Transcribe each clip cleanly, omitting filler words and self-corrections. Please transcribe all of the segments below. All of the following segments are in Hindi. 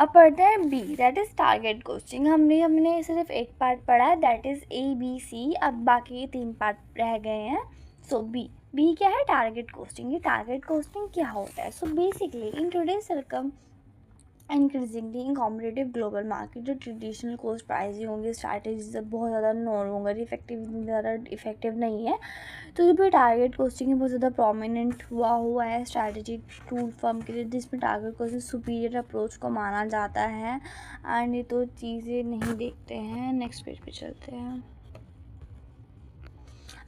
अब पढ़ते हैं B, that is target costing. हमने सिर्फ एक पार्ट पढ़ा है, दैट इज़ ABC। अब बाकी 3 पार्ट रह गए हैं। सो बी क्या है? Target costing. ये टारगेट कॉस्टिंग क्या होता है? So basically in today's circum increasingly in competitive global market, जो ट्रेडिशनल कॉस्ट प्राइसिंग होंगी, स्ट्रैटेजी सब बहुत ज़्यादा नो लॉन्गर इफेक्टिव नहीं है। तो जो भी टारगेट कॉस्टिंग है बहुत ज़्यादा प्रोमिनेंट हुआ है स्ट्रैटेजिक टूल फर्म के लिए, जिसमें टारगेट कॉस्टिंग सुपीरियर अप्रोच को माना जाता है। एंड ये तो चीज़ें नहीं देखते हैं, नेक्स्ट पेज पे चलते हैं।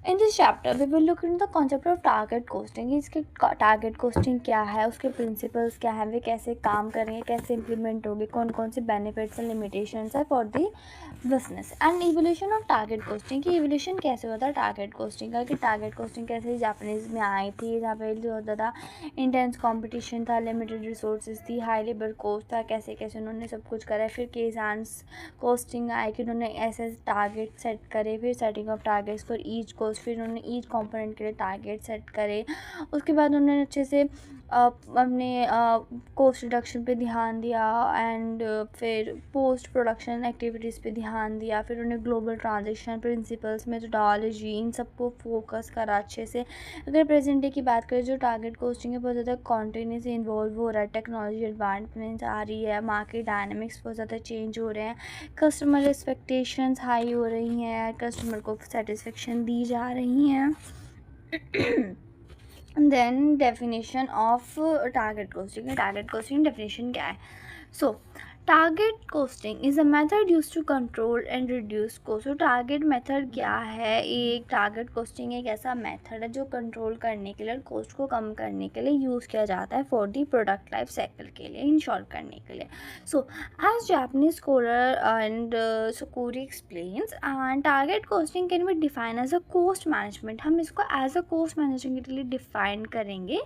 In this chapter we will look in the concept of target costing. इसके टारगेट कॉस्टिंग क्या है, उसके प्रिंसिपल्स क्या है, वे कैसे काम करेंगे, कैसे इंप्लीमेंट होगी, कौन कौन से बेनिफिट्स एंड लिमिटेशंस है for the business, and evolution of target costing की इवोल्यूशन कैसे होता है टारगेट कॉस्टिंग का, कि टारगेट कॉस्टिंग कैसे जापानीज में आई थी, जहाँ पे बहुत ज़्यादा इंटेंस कॉम्पिटिशन था, लिमिटेड रिसोर्सेज थी, हाई लेबर कॉस्ट था, कैसे कैसे उन्होंने सब कुछ करा। फिर केजान्स कॉस्टिंग आए कि उन्होंने ऐसे टारगेट सेट करे, फिर setting of targets for each cost, फिर उन्होंने ईच कंपोनेंट के लिए टारगेट सेट करे। उसके बाद उन्होंने अच्छे से अपने कॉस्ट रिडक्शन पे ध्यान दिया, एंड फिर पोस्ट प्रोडक्शन एक्टिविटीज़ पे ध्यान दिया। फिर उन्हें ग्लोबल ट्रांजेक्शन प्रिंसिपल्स, मेथोडोलॉजी, इन सबको फोकस करा अच्छे से। अगर प्रेजेंट डे की बात करें, जो टारगेट कॉस्टिंग है बहुत ज़्यादा कॉन्टिन्यूस इन्वॉल्व हो रहा है, टेक्नोलॉजी एडवांसमेंट्स आ रही है, मार्केट डायनामिक्स बहुत ज़्यादा चेंज हो रहे हैं, कस्टमर एक्सपेक्टेशंस हाई हो रही हैं, कस्टमर को सेटिस्फेक्शन दी जा रही हैं। Then definition of target costing. Target costing definition क्या है? So target costing is a method use to control and reduce cost. तो टारगेट मेथड क्या है? एक टारगेट कॉस्टिंग एक ऐसा मेथड है जो कंट्रोल करने के लिए, कॉस्ट को कम करने के लिए यूज़ किया जाता है for the product life cycle के लिए, इन शॉर्ट करने के लिए। So as Japanese scholar and सुकुरी explains, and target costing can be define as a cost management. हम इसको एज अ कॉस्ट मैनेजमेंट के लिए डिफाइन करेंगे,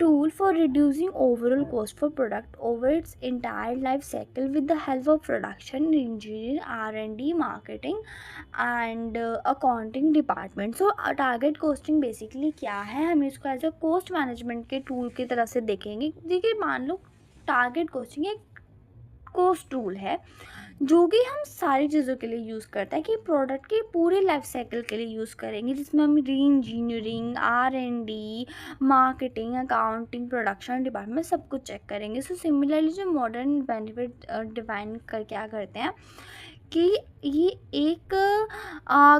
tool for reducing overall cost for product over its entire life cycle with the help of production engineering, R&D, marketing and accounting department. So target costing basically क्या है? हम इसको एज अ cost management के tool की तरह से देखेंगे। देखिए मान लो टारगेट कॉस्टिंग एक कोस्ट टूल है जो कि हम सारी चीज़ों के लिए यूज़ करते हैं, कि प्रोडक्ट के पूरे लाइफ साइकिल के लिए यूज़ करेंगे, जिसमें हम re engineering, R&D, marketing, accounting, production department सब कुछ चेक करेंगे। सो सिमिलरली जो मॉडर्न बेनिफिट डिफाइन कर क्या करते हैं कि ये एक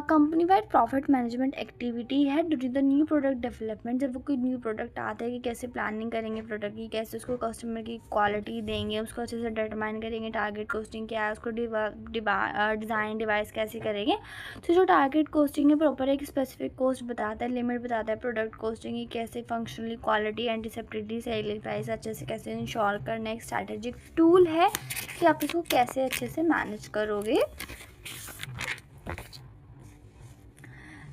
company wide profit management activity है during the new product development. जब वो कोई न्यू प्रोडक्ट आता है कि कैसे प्लानिंग करेंगे प्रोडक्ट की, कैसे उसको कस्टमर की क्वालिटी देंगे, उसको अच्छे से डिटरमाइन करेंगे टारगेट कॉस्टिंग क्या है, उसको डिज़ाइन डिवाइस कैसे करेंगे। तो जो टारगेट कॉस्टिंग है प्रॉपर एक स्पेसिफिक कॉस्ट बताता है, लिमिट बताता है प्रोडक्ट कॉस्टिंग की, कैसे फंक्शनली क्वालिटी एंटीसेप्टिलिटी सेल प्राइस अच्छे से कैसे इंश्योर करना। एक स्ट्रैटेजिक टूल है कि आप इसको कैसे अच्छे से मैनेज करोगे।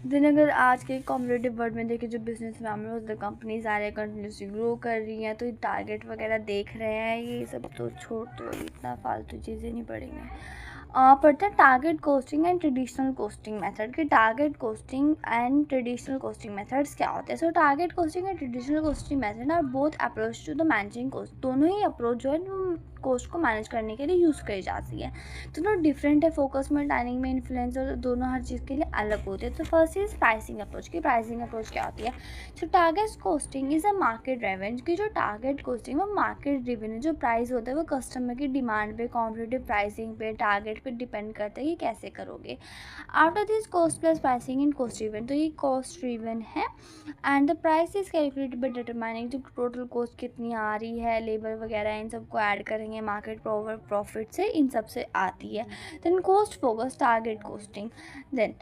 दिन अगर आज के कॉम्पिटेटिव वर्ल्ड में देखें, जो बिजनेस फैमिली कंपनीज आ रहे हैं, कंटिन्यूसली ग्रो कर रही हैं, तो टारगेट वगैरह देख रहे हैं, ये सब तो छोड़ दो, इतना फालतू चीज़ें नहीं पड़ेंगे। पढ़ते हैं target costing and traditional costing method के। Target costing and traditional costing methods क्या होते हैं? So target costing and traditional costing method are both approach to the managing cost. दोनों ही अप्रोच जो है कॉस्ट को मैनेज करने के लिए यूज़ करी जाती है। दोनों डिफरेंट है, फोकस में, टाइमिंग में, इन्फ्लुएंस, और दोनों हर चीज़ के लिए अलग होते हैं। तो फर्स्ट इज प्राइसिंग अप्रोच की। प्राइसिंग अप्रोच क्या होती है? So target costing is a market driven. की जो टारगेट कॉस्टिंग वो मार्केट ड्रिवन है। जो प्राइस होता है वो कस्टमर की डिमांड पे, कॉम्पिटिटिव प्राइसिंग पे, टारगेट पे डिपेंड करता है कि कैसे करोगे। After this cost plus pricing in cost driven, तो ये कॉस्ट ड्रिवन है। And the price is calculated by determining जो टोटल कॉस्ट कितनी आ रही है, लेबर वगैरह इन सबको ऐड करेंगे, मार्केट प्रॉफिट से इन सब से आती है। Then cost focus target costing. Then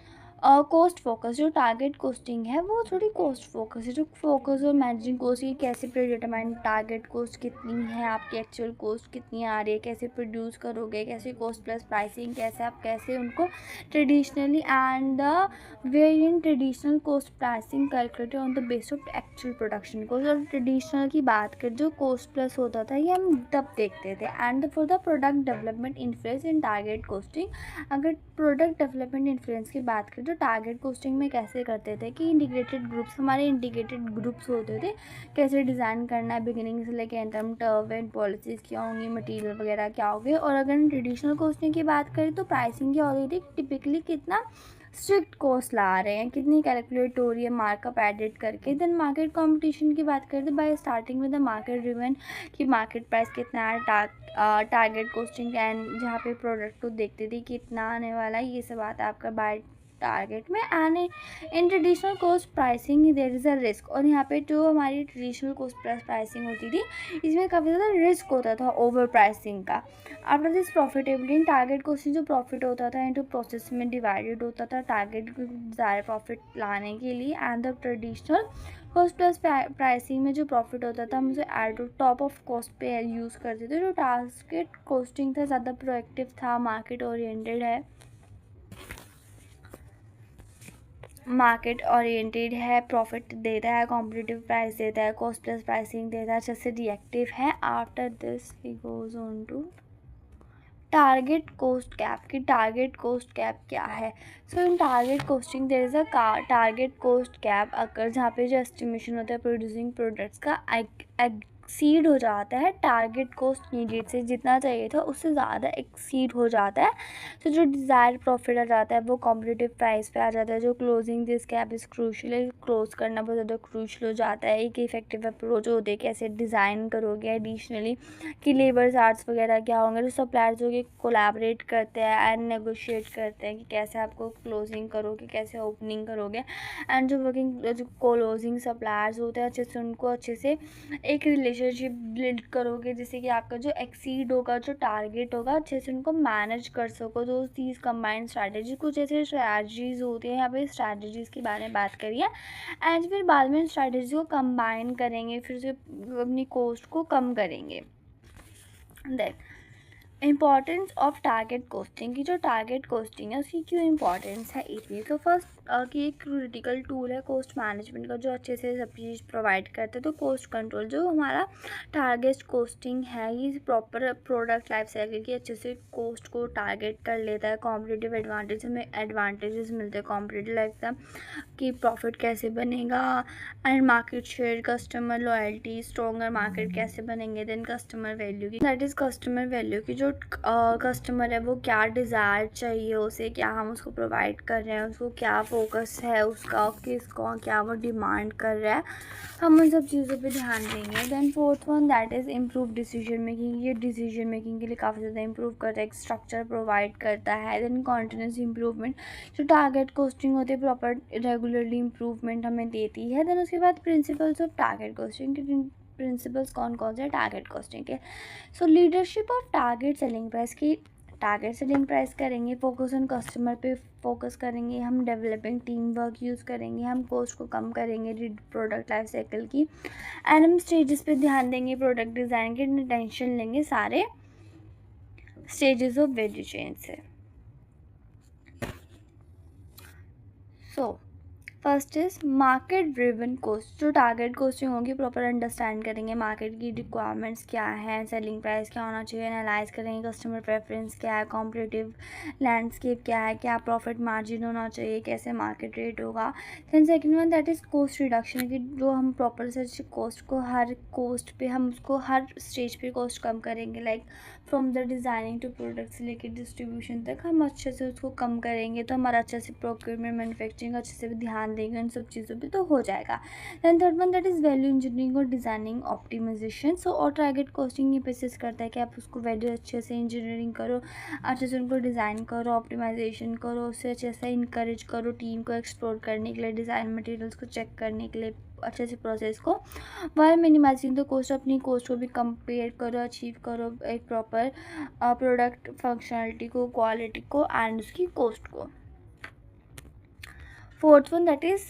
cost focus, जो टारगेट कॉस्टिंग है वो थोड़ी कॉस्ट फोकस है, जो फोकस और मैनेजिंग कॉस्ट की कैसे डिटरमाइन टारगेट कॉस्ट कितनी है, आपकी एक्चुअल कॉस्ट कितनी आ रही है, कैसे प्रोड्यूस करोगे, कैसे कॉस्ट प्लस प्राइसिंग, कैसे आप कैसे उनको traditionally and the variant traditional cost pricing calculated on the base of actual production cost. और ट्रेडिशनल की बात करें जो कॉस्ट प्लस होता था ये हम तब देखते थे। And for the product development influence in target costing, अगर प्रोडक्ट डेवलपमेंट इन्फ्लुएंस की बात करें तो टारगेट कोस्टिंग में कैसे करते थे कि इंटीग्रेटेड ग्रुप्स, हमारे इंटीग्रेटेड ग्रुप्स होते थे, कैसे डिज़ाइन करना है बिगिनिंग से लेके एंड तक, टर्म एंड पॉलिसीज़ क्या होंगी, मटेरियल वगैरह क्या होंगे। और अगर ट्रेडिशनल कोस्टिंग की बात करें तो प्राइसिंग क्या होती थी, टिपिकली कितना स्ट्रिक्ट कॉस्ट ला रहे हैं, कितनी कैलकुलेट हो रही है मार्कअप एडिट करके। देन मार्केट कंपटीशन की बात करते हैं bye starting with the market driven कि मार्केट प्राइस कितना है, टारगेट कोस्टिंग एंड जहाँ पे प्रोडक्ट को देखते थे कितना आने वाला है, ये सब आता है आपका बाय टारगेट में। And in traditional cost pricing there is a risk, और यहाँ पे जो हमारी ट्रेडिशनल कोस्ट प्राइसिंग होती थी इसमें काफ़ी ज़्यादा रिस्क होता था ओवर प्राइसिंग का। After this profitability, target costing जो प्रॉफिट होता था इनटू प्रोसेस में डिवाइडेड होता था टारगेट ज़्यादा प्रॉफिट लाने के लिए। And the traditional cost plus pricing में जो प्रॉफिट होता था हम उसे एड टॉप ऑफ कॉस्ट पे यूज़ करते थे। जो टारगेट कोस्टिंग था ज़्यादा प्रोएक्टिव था, मार्केट ओरिएंटेड है, मार्केट ओरिएंटेड है, प्रॉफिट देता है, कॉम्पिटिटिव प्राइस देता है, कॉस्ट प्लस प्राइसिंग देता है, जैसे रिएक्टिव है। After this we goes on to target cost cap की टारगेट कोस्ट कैप क्या है। So in target costing there is a target cost cap अगर जहाँ पे जो एस्टिमेशन होता है प्रोड्यूसिंग प्रोडक्ट्स का एक्सीड हो जाता है टारगेट कोस्ट नीडेड से, जितना चाहिए था उससे ज़्यादा एक्सीड हो जाता है। तो जो डिज़ायर प्रॉफिट आ जाता है वो कॉम्पिटिटिव प्राइस पे आ जाता है। जो closing this cap is crucial है, क्लोज करना बहुत ज़्यादा क्रूशल हो जाता है। एक इफेक्टिव अप्रोच होते है कैसे डिज़ाइन करोगे एडिशनली कि लेबर चार्ज वगैरह क्या होंगे। जो सप्लायर्स होंगे कोलैबोरेट करते हैं एंड नेगोशिएट करते हैं कि कैसे आपको क्लोजिंग करोगे, कैसे ओपनिंग करोगे। एंड जो क्लोजिंग सप्लायर्स होते हैं अच्छे से उनको अच्छे से एक रिलेशनशिप बिल्ड करोगे जिससे कि आपका जो एक्सीड होगा, जो टारगेट होगा, अच्छे से उनको मैनेज कर सको। तो चीज़ कंबाइंड स्ट्रैटेजी, कुछ ऐसे स्ट्रैटेजीज होती हैं, यहाँ पे स्ट्रैटेजीज़ के बारे में बात करिए एंड फिर बाद में स्ट्रैटेजी को कंबाइन करेंगे, फिर से अपनी कोस्ट को कम करेंगे। Then importance of target costing की जो टारगेट कोस्टिंग है उसकी क्यों इम्पॉर्टेंस है इतनी। तो फर्स्ट कि एक क्रिटिकल टूल है कोस्ट मैनेजमेंट का जो अच्छे से सब चीज़ प्रोवाइड करते हैं। तो कोस्ट कंट्रोल जो हमारा टारगेट कोस्टिंग है ये प्रॉपर प्रोडक्ट लाइफ साइकिल की अच्छे से कोस्ट को टारगेट कर लेता है। कॉम्पिटिटिव एडवांटेज, हमें एडवांटेजेस मिलते हैं कॉम्पिटिटिव लाइफ का कि प्रॉफिट कैसे बनेगा and market share, customer loyalty, stronger market कैसे बनेंगे। देन कस्टमर वैल्यू की, दैट इज़ कस्टमर वैल्यू की जो कस्टमर है वो क्या डिज़ायर चाहिए उसे, क्या हम उसको प्रोवाइड कर रहे हैं, उसको क्या फोकस है उसका, किसको क्या वो डिमांड कर रहा है, हम उन सब चीज़ों पे ध्यान देंगे। Then fourth one that is improve decision making, ये डिसीजन मेकिंग के लिए काफ़ी ज़्यादा इम्प्रूव करता है, एक स्ट्रक्चर प्रोवाइड करता है। देन कॉन्टिन्यूस इम्प्रूवमेंट, जो टारगेट कोस्टिंग होती है प्रॉपर रेगुलरली इम्प्रूवमेंट हमें देती है। देन उसके बाद प्रिंसिपल्स ऑफ टारगेट कोस्टिंग के प्रिंसिपल्स कौन कौन से टारगेट कोस्टिंग के। सो leadership of target selling price की, टारगेट सेलिंग प्राइस करेंगे, फोकस ऑन कस्टमर पे फोकस करेंगे, हम डेवलपिंग टीम वर्क यूज़ करेंगे, हम कॉस्ट को कम करेंगे प्रोडक्ट लाइफ साइकिल की एंड हम स्टेजेस पे ध्यान देंगे, प्रोडक्ट डिज़ाइन के टेंशन लेंगे सारे स्टेजेस ऑफ वैल्यू चेन से। So first is market driven cost, जो टारगेट कोस्टिंग होगी प्रॉपर अंडरस्टैंड करेंगे मार्केट की रिक्वायरमेंट्स क्या है, सेलिंग प्राइस क्या होना चाहिए, एनालाइज करेंगे कस्टमर प्रेफरेंस क्या है, कॉम्पिटिटिव लैंडस्केप क्या है, क्या प्रॉफिट मार्जिन होना चाहिए, कैसे मार्केट रेट होगा। Then second one that is cost reduction की, जो हम प्रॉपर से कोस्ट को हर कोस्ट पे हम उसको हर स्टेज पे कोस्ट कम करेंगे, like from the designing to product से लेकर डिस्ट्रीब्यूशन तक हम अच्छे से उसको कम करेंगे तो हमारा अच्छे से प्रोक्योरमेंट मैन्युफैक्चरिंग अच्छे से भी ध्यान देंगे उन सब चीज़ों पे तो हो जाएगा। Than third one that is value engineering और डिज़ाइनिंग ऑप्टिमाइजेशन। सो और टारगेट कॉस्टिंग ये बेसिस करता है कि आप उसको वैल्यू अच्छे से इंजीनियरिंग करो, अच्छे से उनको डिज़ाइन करो, ऑप्टिमाइजेशन करो, उससे अच्छे से इंकरेज करो टीम को एक्सप्लोर करने के लिए, डिज़ाइन मटेरियल्स को चेक करने के लिए अच्छे से प्रोसेस को, वाइल मिनिमाइजिंग द कॉस्ट, अपनी कॉस्ट को भी कंपेयर करो, अचीव करो एक प्रॉपर प्रोडक्ट फंक्शनलिटी को, क्वालिटी को एंड उसकी कॉस्ट को। Fourth one that is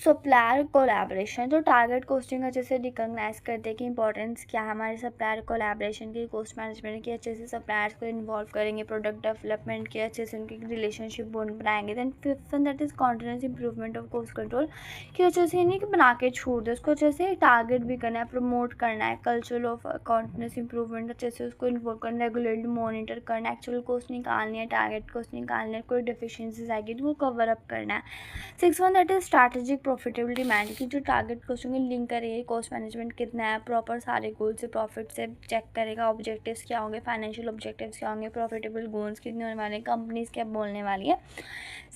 supplier collaboration. तो टारगेट कोस्टिंग अच्छे से रिकॉग्नाइज करते हैं कि इंपॉर्टेंस क्या है हमारे सप्लायर कोलैबोरेशन की, कोस्ट मैनेजमेंट की, अच्छे से सप्लायर्स को इन्वॉल्व करेंगे, प्रोडक्ट डेवलपमेंट के अच्छे से उनकी रिलेशनशिप बॉन्ड बनाएंगे। Then fifth one that is continuous improvement of cost control, कि अच्छे से नहीं कि बना के छोड़ दे, उसको अच्छे से टारगेट भी करना है, प्रमोट करना है, कल्चर ऑफ कॉन्टिन्यूस इंप्रूवमेंट अच्छे से उसको इन्वॉल्व करना है, रेगुलरली मॉनिटर करना है, एक्चुअल कोस्ट निकालनी है, टारगेट कोस्ट निकालनी है, कोई डिफिशियंसीज आएगी तो वो कवर अप करना है। Six one that is strategic profitability manage, की जो टारगेट कोस्टिंग लिंक करेगी कॉस्ट मैनेजमेंट कितना है, प्रॉपर सारे गोल से प्रॉफिट से चेक करेगा, ऑब्जेक्टिव्स क्या होंगे, फाइनेंशियल ऑब्जेक्टिव्स क्या होंगे, प्रॉफिटेबल गोल्स कितने होने वाले हैं, कंपनीज क्या बोलने वाली है।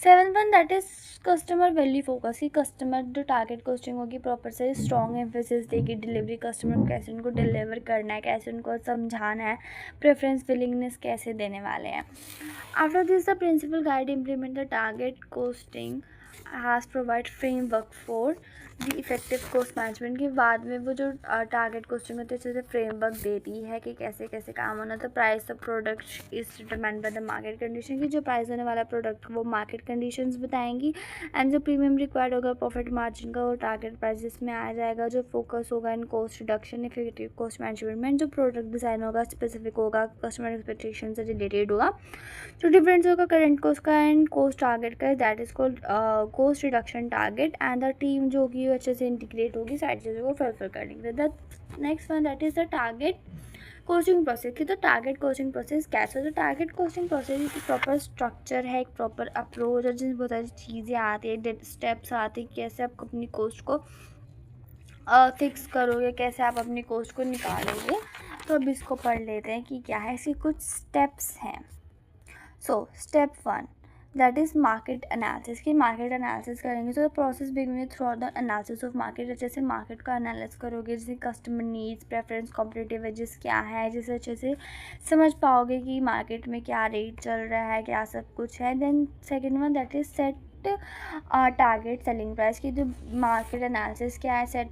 Seven one that is customer value focus, की कस्टमर जो टारगेट कोस्टिंग होगी प्रॉपर से स्ट्रॉन्ग एम्फेसिस देगी, डिलीवरी कस्टमर को कैसे उनको डिलीवर करना है, कैसे उनको समझाना है, प्रेफरेंस विलिंगनेस कैसे देने वाले हैं। After this the principle guide implement the target costing has provide framework for the effective cost management. के बाद में वो जो टारगेट कोस्टिंग होती है अच्छे से फ्रेमवर्क देती है कि कैसे कैसे काम होना। तो price of product is determined by the market condition, की जो प्राइस होने वाला प्रोडक्ट वो मार्केट कंडीशंस बताएंगी। एंड जो प्रीमियम रिक्वायर्ड होगा प्रॉफिट मार्जिन का वो टारगेट प्राइस में आ जाएगा। जो फोकस होगा in cost reduction, effective cost management, जो प्रोडक्ट डिज़ाइन होगा स्पेसिफिक होगा, कस्टमर एक्सपेक्टेशन से रिलेटेड होगा। जो डिफरेंस होगा करेंट कोस्ट का एंड कोस्ट टारगेट का, that is called cost reduction target. And the team जो होगी वो अच्छे से इंटीग्रेट होगी, सारी चीज़ों को फुलफिल कर लेंगे। The next one that is the target coaching process, की तो टारगेट कोचिंग प्रोसेस कैसे, तो टारगेट कोचिंग प्रोसेस एक प्रॉपर स्ट्रक्चर है, एक प्रॉपर अप्रोच है जिसमें बहुत सारी चीज़ें आती है, स्टेप्स आती है, कैसे आप अपनी कोस्ट को फिक्स करोगे, कैसे आप अपनी कोस्ट को निकालोगे। तो अब इसको पढ़ लेते हैं कि क्या है, इसके कुछ स्टेप्स हैं। So step one that is market analysis, की मार्केट एनालिसिस करेंगे। तो process begin through the analysis of market, अच्छे से मार्केट का एनालिसिस करोगे, जैसे customer needs, preference, competitive edges क्या है, जैसे अच्छे से समझ पाओगे कि मार्केट में क्या रेट चल रहा है, क्या सब कुछ है। Then second one that is set target selling price, की जो मार्केट एनालिसिस क्या है, set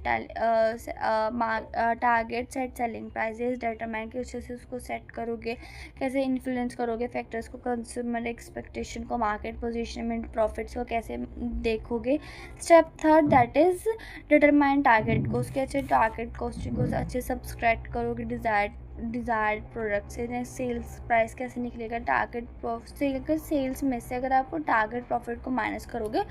target set selling prices determine, के अच्छे से उसको सेट करोगे, कैसे इन्फ्लुएंस करोगे फैक्टर्स को, कंज्यूमर एक्सपेक्टेशन को, मार्केट पोजीशनमेंट, प्रॉफिट्स को कैसे देखोगे। Step third that is determine target cost, के अच्छे टारगेट कोस्टिंग को अच्छे सब्सक्राइब करोगे, डिज़ायर्ड प्रोडक्ट से सेल्स प्राइस कैसे निकलेगा, टारगेट अगर सेल्स में से अगर आपको टारगेट प्रॉफिट को माइनस करोगे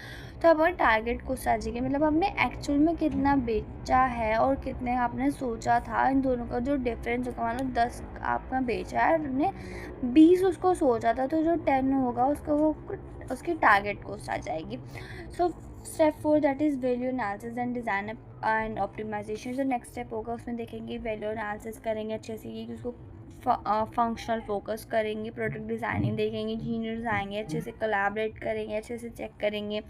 तो आपका टारगेट कोस्ट आ जाएगी, मतलब आपने एक्चुअल में कितना बेचा है और कितने आपने सोचा था, इन दोनों का जो डिफरेंस होगा, मान लो 10 आपका बेचा है और आपने 20 उसको सोचा था, तो जो 10 होगा उसको वो उसकी टारगेट कोस्ट आ जाएगी। So step four that is value analysis and design and optimization. जो नेक्स्ट स्टेप होगा उसमें देखेंगे वैल्यू एनालिसिस करेंगे अच्छे से, कि उसको फंक्शनल फोकस करेंगे, प्रोडक्ट डिज़ाइनिंग देखेंगे, इंजीनियर्स आएंगे, अच्छे से कोलैबोरेट करेंगे, अच्छे से चेक करेंगे,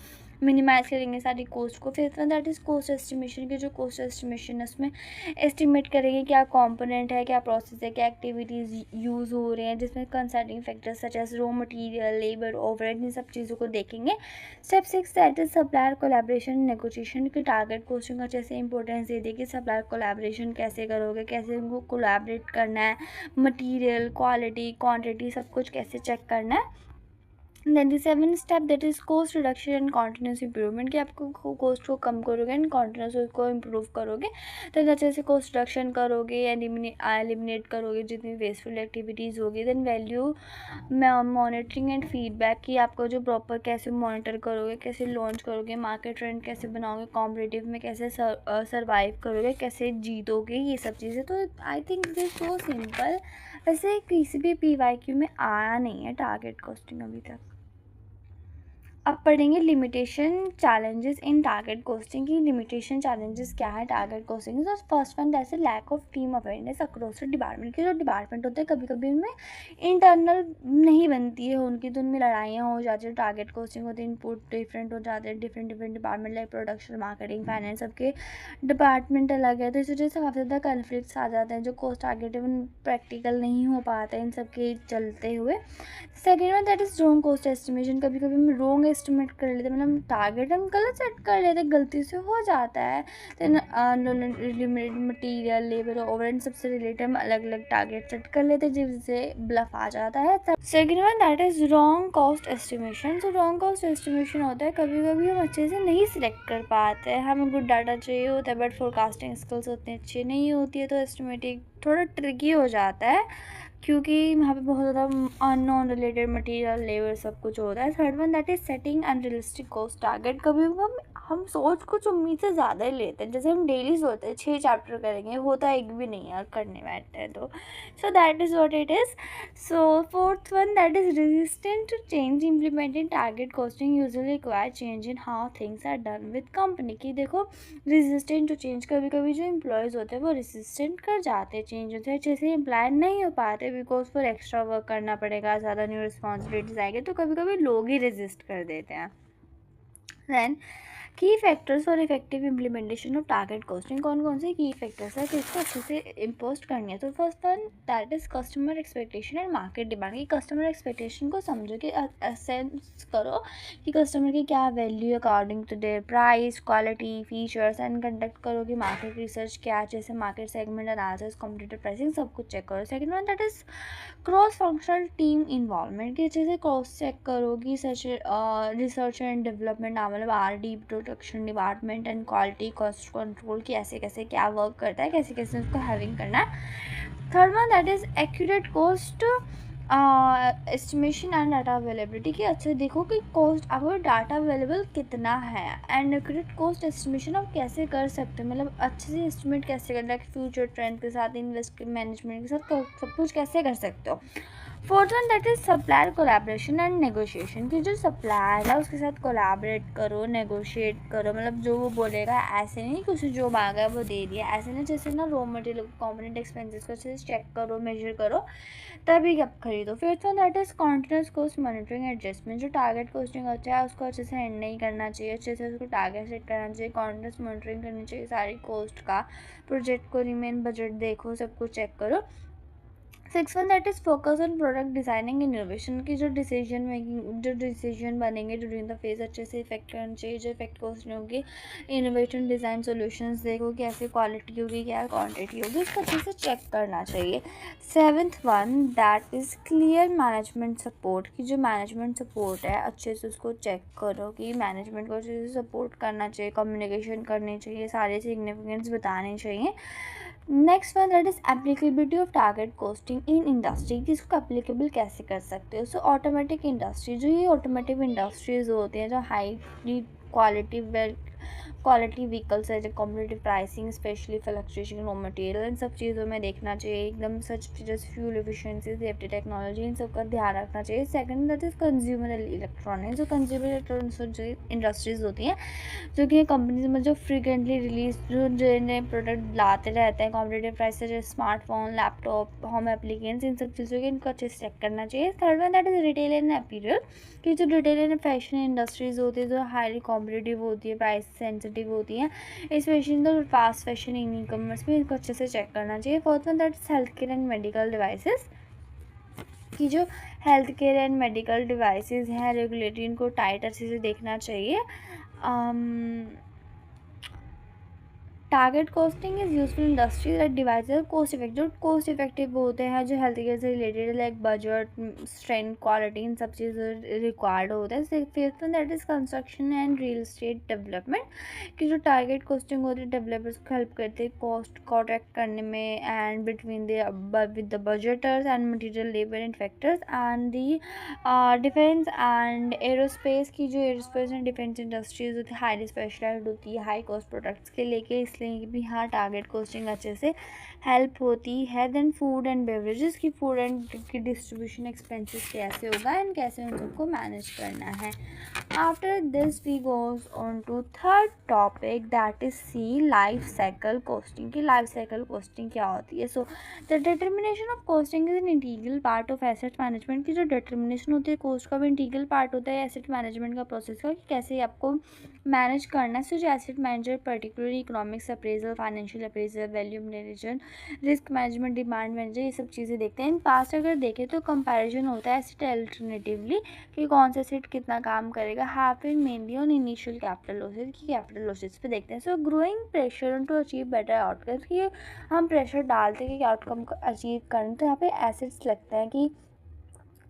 मिनिमाइज़ करेंगे सारी कोस्ट को। Fifth one that is cost estimation, की जो कोस्ट एस्टिमेशन है उसमें एस्टिमेट करेंगे क्या कंपोनेंट है, क्या प्रोसेस है, क्या एक्टिविटीज़ यूज़ हो रहे हैं, जिसमें consulting factors such as raw material, labour, overhead, इन सब चीज़ों को देखेंगे। Step six that is supplier collaboration negotiation, की टारगेट कोस्टिंग का जैसे इंपॉर्टेंस दे देगी, सप्लायर कोलैबोरेशन कैसे करोगे, कैसे उनको कोलैबोरेट करना है, मटेरियल, क्वालिटी, क्वांटिटी सब कुछ कैसे चेक करना है। Then the seven step that is cost reduction and continuous improvement, कि आपको कोस्ट को कम करोगे एंड कॉन्टिन्यूस उसको इम्प्रूव करोगे। तो अच्छे से कोस्ट रिडक्शन करोगे, एलिमिनेट करोगे जितनी वेस्टफुल एक्टिविटीज़ होगी। Then value monitoring and feedback, की आपको जो प्रॉपर कैसे मॉनिटर करोगे, कैसे लॉन्च करोगे, मार्केट ट्रेंड कैसे बनाओगे, कॉम्पिटिटिव में कैसे सर्वाइव करोगे, कैसे जीतोगे, ये सब चीज़ें। तो I think this so simple. वैसे किसी भी PYQ में आया नहीं है टारगेट कॉस्टिंग अभी तक। अब पढ़ेंगे limitation challenges in target costing, की लिमिटेशन चैलेंजेस क्या है टारगेट कोस्टिंग। तो फर्स्ट वन जैसे lack of team awareness across the department, के जो डिपार्टमेंट होते हैं कभी कभी उनमें इंटरनल नहीं बनती है उनकी, तो उनमें लड़ाइयाँ हो जाती है, टारगेट कोस्टिंग होती है, इनपुट डिफरेंट हो जाते हैं, different department like production, marketing, finance, सबके डिपार्टमेंट अलग है, तो इस वजह से काफ़ी ज़्यादा कन्फ्लिक्ट्स आ जाते हैं, जो कोस्ट टारगेट प्रैक्टिकल नहीं हो पाता है इन सब के चलते हुए। Second one that is wrong cost estimation, कभी कभी हम रॉन्ग एस्टिमेट कर लेते, मतलब टारगेट हम गलत सेट कर लेते, गलती से हो जाता है। Then limited material, labour, overhead सबसे रिलेटेड हम अलग अलग टारगेट सेट कर लेते जिससे ब्लफ आ जाता है। Second one that is wrong cost estimation. तो रॉन्ग कॉस्ट एस्टिमेशन होता है कभी कभी हम अच्छे से नहीं सिलेक्ट कर पाते हैं, हमें गुड डाटा चाहिए होता है बट फोरकास्टिंग स्किल्स उतनी अच्छी नहीं होती है, तो एस्टिमेटिंग थोड़ा ट्रिकी हो जाता है क्योंकि वहाँ पे बहुत ज़्यादा अननोन रिलेटेड मटेरियल, लेबर सब कुछ होता है। Third one that is setting unrealistic cost target. कभी हम सोच कुछ उम्मीद से ज़्यादा ही लेते हैं, जैसे हम डेली सोचते हैं 6 चैप्टर करेंगे, होता एक भी नहीं यार करने बैठते हैं तो। So that is what it is. So fourth one that is resistant to change. Implementing target costing usually require change in how things are done with company. की देखो रेजिस्टेंट टू चेंज, कभी कभी जो एम्प्लॉयज़ होते हैं वो रेजिस्टेंट कर जाते हैं चेंज होते हैं, अच्छे से एम्प्लॉय नहीं हो पाते बिकॉज फिर एक्स्ट्रा वर्क करना पड़ेगा, ज़्यादा न्यू रिस्पॉन्सिबिलिटीज आएगी, तो कभी कभी लोग ही रेजिस्ट कर देते हैं। दैन की factors for effective implementation of target costing. कौन कौन से की फैक्टर्स है कि इसको अच्छे से इम्पोज करनी है। तो first one that is customer expectation and market demand. की कस्टमर एक्सपेक्टेशन को समझो कि असेंस करो कि कस्टमर की क्या वैल्यू है according to their price, quality, features, and conduct करो कि मार्केट रिसर्च क्या है, जैसे market segment analysis, competitive pricing, सब कुछ चेक करो। Second one that is cross functional team involvement. की अच्छे से क्रॉस चेक करो कि सच रिसर्च एंड डेवलपमेंट मतलब R&D, production department and quality, cost control की ऐसे कैसे क्या वर्क करता है, कैसे कैसे उसको हैविंग करना है। Third one that is accurate cost estimation and data availability. की अच्छे देखो कि कॉस्ट आपको डाटा अवेलेबल कितना है, एंड एक्यूरेट कॉस्ट एस्टिमेशन आप कैसे कर सकते हो, मतलब अच्छे से एस्टिमेट कैसे करना है फ्यूचर ट्रेंड के साथ, इन्वेस्ट मैनेजमेंट के साथ सब कुछ कैसे कर सकते हो। Fourth one that is supplier collaboration and negotiation. की जो सप्लायर है उसके साथ कोलैबोरेट करो, नेगोशिएट करो, मतलब जो वो बोलेगा ऐसे नहीं कि उसे जो मांगा है वो दे दिया, ऐसे नहीं, जैसे ना रॉ मटेरियल कॉम्पोनेंट एक्सपेंसेस को अच्छे से चेक करो, मेजर करो, तभी आप खरीदो। Fifth one that is continuous cost monitoring adjustment. जो टारगेट कॉस्टिंग होता है उसको अच्छे से एंड नहीं करना चाहिए, अच्छे से उसको टारगेट सेट करना चाहिए, कॉन्टिन्यूस मॉनिटरिंग करनी चाहिए सारी कॉस्ट का, प्रोजेक्ट को रिमेन बजट देखो, सब कुछ चेक करो। Six one that is focus on product designing innovation. की जो डिसीजन मेकिंग, जो डिसीजन बनेंगे ड्यूरिंग द फेज अच्छे से इफेक्ट करना चाहिए, जो इफेक्ट कॉस्ट नहीं होगी, इनोवेशन डिज़ाइन सोल्यूशंस देखो कि ऐसी क्वालिटी होगी क्या क्वांटिटी होगी, उसको अच्छे से चेक करना चाहिए। Seventh one that is clear management support. की जो मैनेजमेंट सपोर्ट है अच्छे से उसको चेक करो कि मैनेजमेंट को अच्छे से सपोर्ट करना चाहिए, कम्युनिकेशन करनी चाहिए, सारे सिग्निफिकेंस बताने चाहिए। Next one that is applicability of target costing in industry. कि इसको एप्लीकेबल कैसे कर सकते हो। सो ऑटोमेटिक इंडस्ट्री, जो ये ऑटोमेटिक इंडस्ट्रीज होती हैं जो हाई क्वालिटी क्वालिटी व्हीकल्स है, जो competitive pricing, specially fluctuation raw material, इन सब चीज़ों में देखना चाहिए एकदम, सच जैसे फ्यूल एफिशिएंसी, सेफ्टी, टेक्नोलॉजी, इन सब का ध्यान रखना चाहिए। Second that is consumer electronics. जो कंज्यूमर इलेक्ट्रॉनिक्स जो इंडस्ट्रीज होती हैं जो कि कंपनीज में जो फ्रीक्वेंटली रिलीज जो नए प्रोडक्ट लाते रहते हैं कॉम्पिटिटिव प्राइस से, जैसे स्मार्टफोन, लैपटॉप, होम एप्लीकेंस, इन सब चीज़ों के इनको अच्छे से चेक करना चाहिए। Third one that is retail and apparel. कि जो रिटेल एंड फैशन इंडस्ट्रीज होती है जो हाईली कॉम्पिटिटिव होती है, प्राइस सेंसिटिव होती हैं, specially the fast fashion, in e commerce में, इनको अच्छे से चेक करना चाहिए। Fourth one that is health care and medical devices. कि जो health care and medical devices हैं रेगुलेटरी, इनको टाइट अच्छे से देखना चाहिए। Target costing is useful industry that devices cost effective, जो कॉस्ट इफेक्टिव होते हैं, जो हेल्थ केयर से related like budget, strength, quality, इन सब चीज़ें रिक्वायर्ड होता है। Fifth one that is construction and real estate development. कि जो टारगेट कॉस्टिंग होती है डेवलपर्स को हेल्प करते हैं कॉस्ट कॉन्ट्रैक्ट करने में, and between with the budgeters and material, labour and factors, and the defence and aerospace. की जो एरोस्पेस एंड डिफेंस इंडस्ट्रीज होती है हाईली स्पेशलाइज्ड होती है हाई कॉस्ट प्रोडक्ट्स के लेके, इसलिए भी हाँ टारगेट कॉस्टिंग अच्छे से हेल्प होती है। Then food and beverages. की फूड एंड की डिस्ट्रीब्यूशन एक्सपेंसेस कैसे होगा एंड कैसे उन सबको मैनेज करना है। After this we goes on to third topic that is see life cycle costing. की लाइफ साइकिल कॉस्टिंग क्या होती है। So the determination of costing is an integral part of asset management. की जो डिटर्मिनेशन होती है कॉस्ट का भी इंटीग्रल पार्ट होता है एसेट मैनेजमेंट का प्रोसेस का, कि कैसे आपको मैनेज करना है। सो जो asset manager particularly economics risk appraisal, financial appraisal, value management, risk management, demand manager, ये सब चीज़ें देखते हैं। इन पास्ट अगर देखें तो कंपैरिजन होता है एसेट अल्टरनेटिवली कि कौन सा एसेट कितना काम करेगा। Half in mainly on initial capital losses की कैपिटल लॉसेज पे देखते हैं। So growing pressure to achieve better outcome, कि हम प्रेशर डालते हैं कि आउटकम को अचीव करें। तो यहाँ पे एसेट्स लगते हैं कि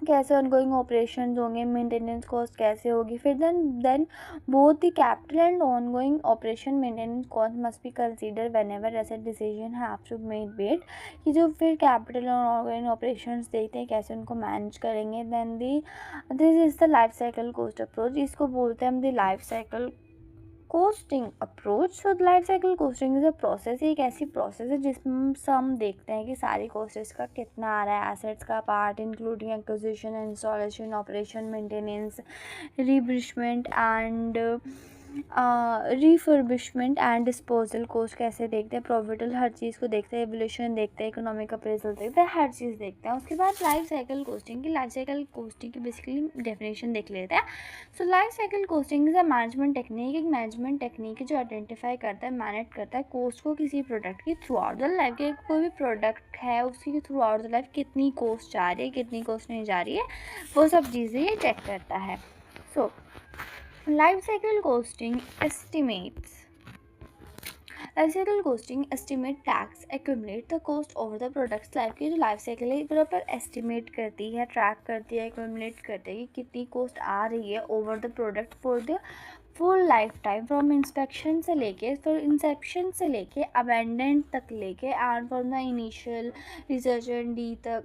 कैसे ऑनगोइंग ऑपरेशन होंगे, मेंटेनेंस कॉस्ट कैसे होगी। फिर then both the capital and ongoing operation maintenance cost must be consider whenever asset decision have to made कि जो फिर कैपिटल और ऑनगोइंग ऑपरेशंस देखते हैं कैसे उनको मैनेज करेंगे। Then this is the life cycle cost approach, इसको बोलते हैं हम the life cycle costing approach. So life cycle costing is a process, एक ऐसी प्रोसेस है जिसमें हम देखते हैं कि सारी कॉस्ट्स का कितना आ रहा है, एसेट्स का part including acquisition, installation, operation, maintenance, refurbishment and refurbishment and disposal cost कैसे देखते हैं, प्रॉफिटल हर चीज़ को देखते हैं, एवोल्यूशन देखते हैं, इकोनॉमिक अप्रेजल देखते हैं, हर चीज़ देखते हैं। उसके बाद लाइफ साइकिल कोस्टिंग की बेसिकली डेफिनेशन देख लेते हैं। So life cycle costing is a management technique, एक मैनेजमेंट टेक्निक है जो आइडेंटिफाई करता है, मैनेज करता है कॉस्ट को किसी प्रोडक्ट की थ्रू आउट द लाइफ के। कोई भी प्रोडक्ट है उसकी थ्रू आउट द लाइफ कितनी कॉस्ट जा रही है, कितनी कॉस्ट नहीं जा रही है, वो सब चीज़ें ये चेक करता है। सो life cycle costing estimates, life cycle costing estimate tax accumulate the cost over the products life की जो लाइफ साइकिल है प्रॉपर एस्टिमेट करती है, ट्रैक करती है, एक्यूमुलेट करती है कि कितनी कॉस्ट आ रही है over the product for the full life time, from inspection से लेके फिर इंसेप्शन से लेके अबेंडेंट तक लेके and from the initial research and D तक,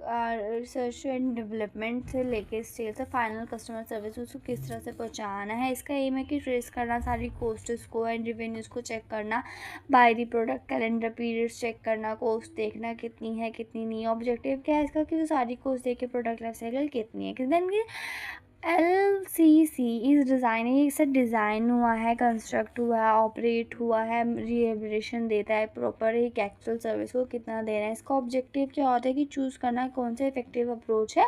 रिसर्च एंड डेवलपमेंट से लेके सेल से फाइनल कस्टमर सर्विस उसको किस तरह से पहुंचाना है। इसका एम है कि ट्रेस करना सारी कॉस्ट्स को एंड रेवेन्यूज़ को चेक करना, by the product calendar periods check करना, कॉस्ट देखना कितनी है कितनी नहीं है। ऑब्जेक्टिव क्या है इसका कि सारी कॉस्ट देख के प्रोडक्ट लाइफ साइकिल कितनी है। देन LCC इस डिज़ाइनिंग, इससे डिज़ाइन हुआ है, कंस्ट्रक्ट हुआ है, ऑपरेट हुआ है, रिहेबिलिटेशन देता है, प्रॉपर एक एक्चुअल सर्विस को कितना देना है। इसका ऑब्जेक्टिव क्या होता है कि चूज़ करना कौन सा इफेक्टिव अप्रोच है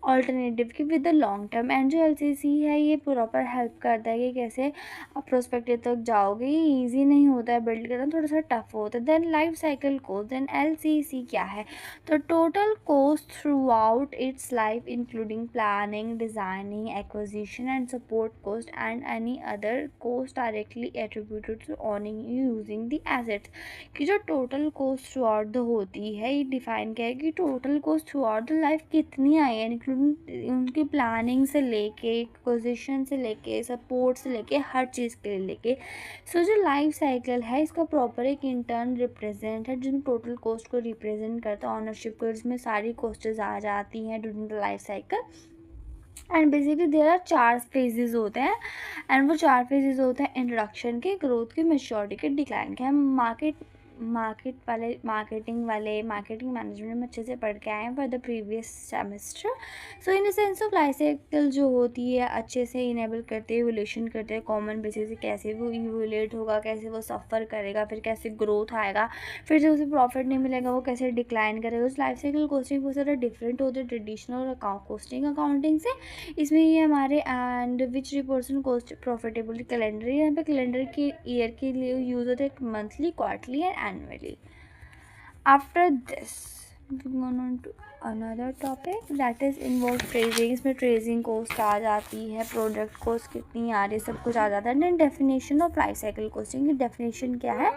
ऑल्टरनेटिव की with the long term. And जो LCC है ये प्रॉपर हेल्प करता है कि कैसे आप प्रोस्पेक्टिव तक जाओगे। ये ईजी नहीं होता है बिल्ड करना, थोड़ा सा टफ होता है। Then life cycle coast, then LCC क्या है तो total cost through out it's life including planning, designing, acquisition and support cost and any other cost directly attributed to owning using the assets. कि जो total cost through out the होती है ये डिफाइन क्या है कि total cost through out the life कितनी आई है, इंक्लूडिंग उनकी प्लानिंग से लेके, एक्विजिशन से लेके, सपोर्ट से लेके, हर चीज़ के लिए लेके। सो जो लाइफ साइकिल है इसका प्रॉपर एक इंटर्न रिप्रेजेंट है जिन टोटल कॉस्ट को रिप्रेजेंट करता है, ऑनरशिप को, इसमें सारी कॉस्टेज आ जाती हैं during the life cycle. And basically there are 4 phases होते हैं एंड वो 4 फेजेस होते हैं इंट्रोडक्शन के, ग्रोथ के, मैच्योरिटी के, डिक्लाइन के। हम मार्केटिंग मैनेजमेंट में अच्छे से पढ़ के आए हैं for the previous semester. So in the sense of life cycle जो होती है अच्छे से इनेबल करते हैं, इवोल्यूशन करते हैं, कॉमन बेसिस से कैसे वो इवोलेट होगा, कैसे वो सफ़र करेगा, फिर कैसे ग्रोथ आएगा, फिर जब उसे प्रॉफिट नहीं मिलेगा वो कैसे डिक्लाइन करेगा। उस लाइफ साइकिल कोस्टिंग बहुत ज़्यादा डिफरेंट होते हैं ट्रेडिशनल कोस्टिंग अकाउंटिंग से। इसमें ये हमारे and which reports cost profitably calendar, यहाँ पे कैलेंडर के ईयर के लिए यूज़ होते हैं monthly, quarterly and annually. After this going on to another topic that is involve ट्रेजिंग। इसमें ट्रेजिंग कॉस्ट आ जाती है, प्रोडक्ट कॉस्ट कितनी आ रही है, सब कुछ आ जाता है। Then definition of life cycle costing की डेफिनेशन क्या है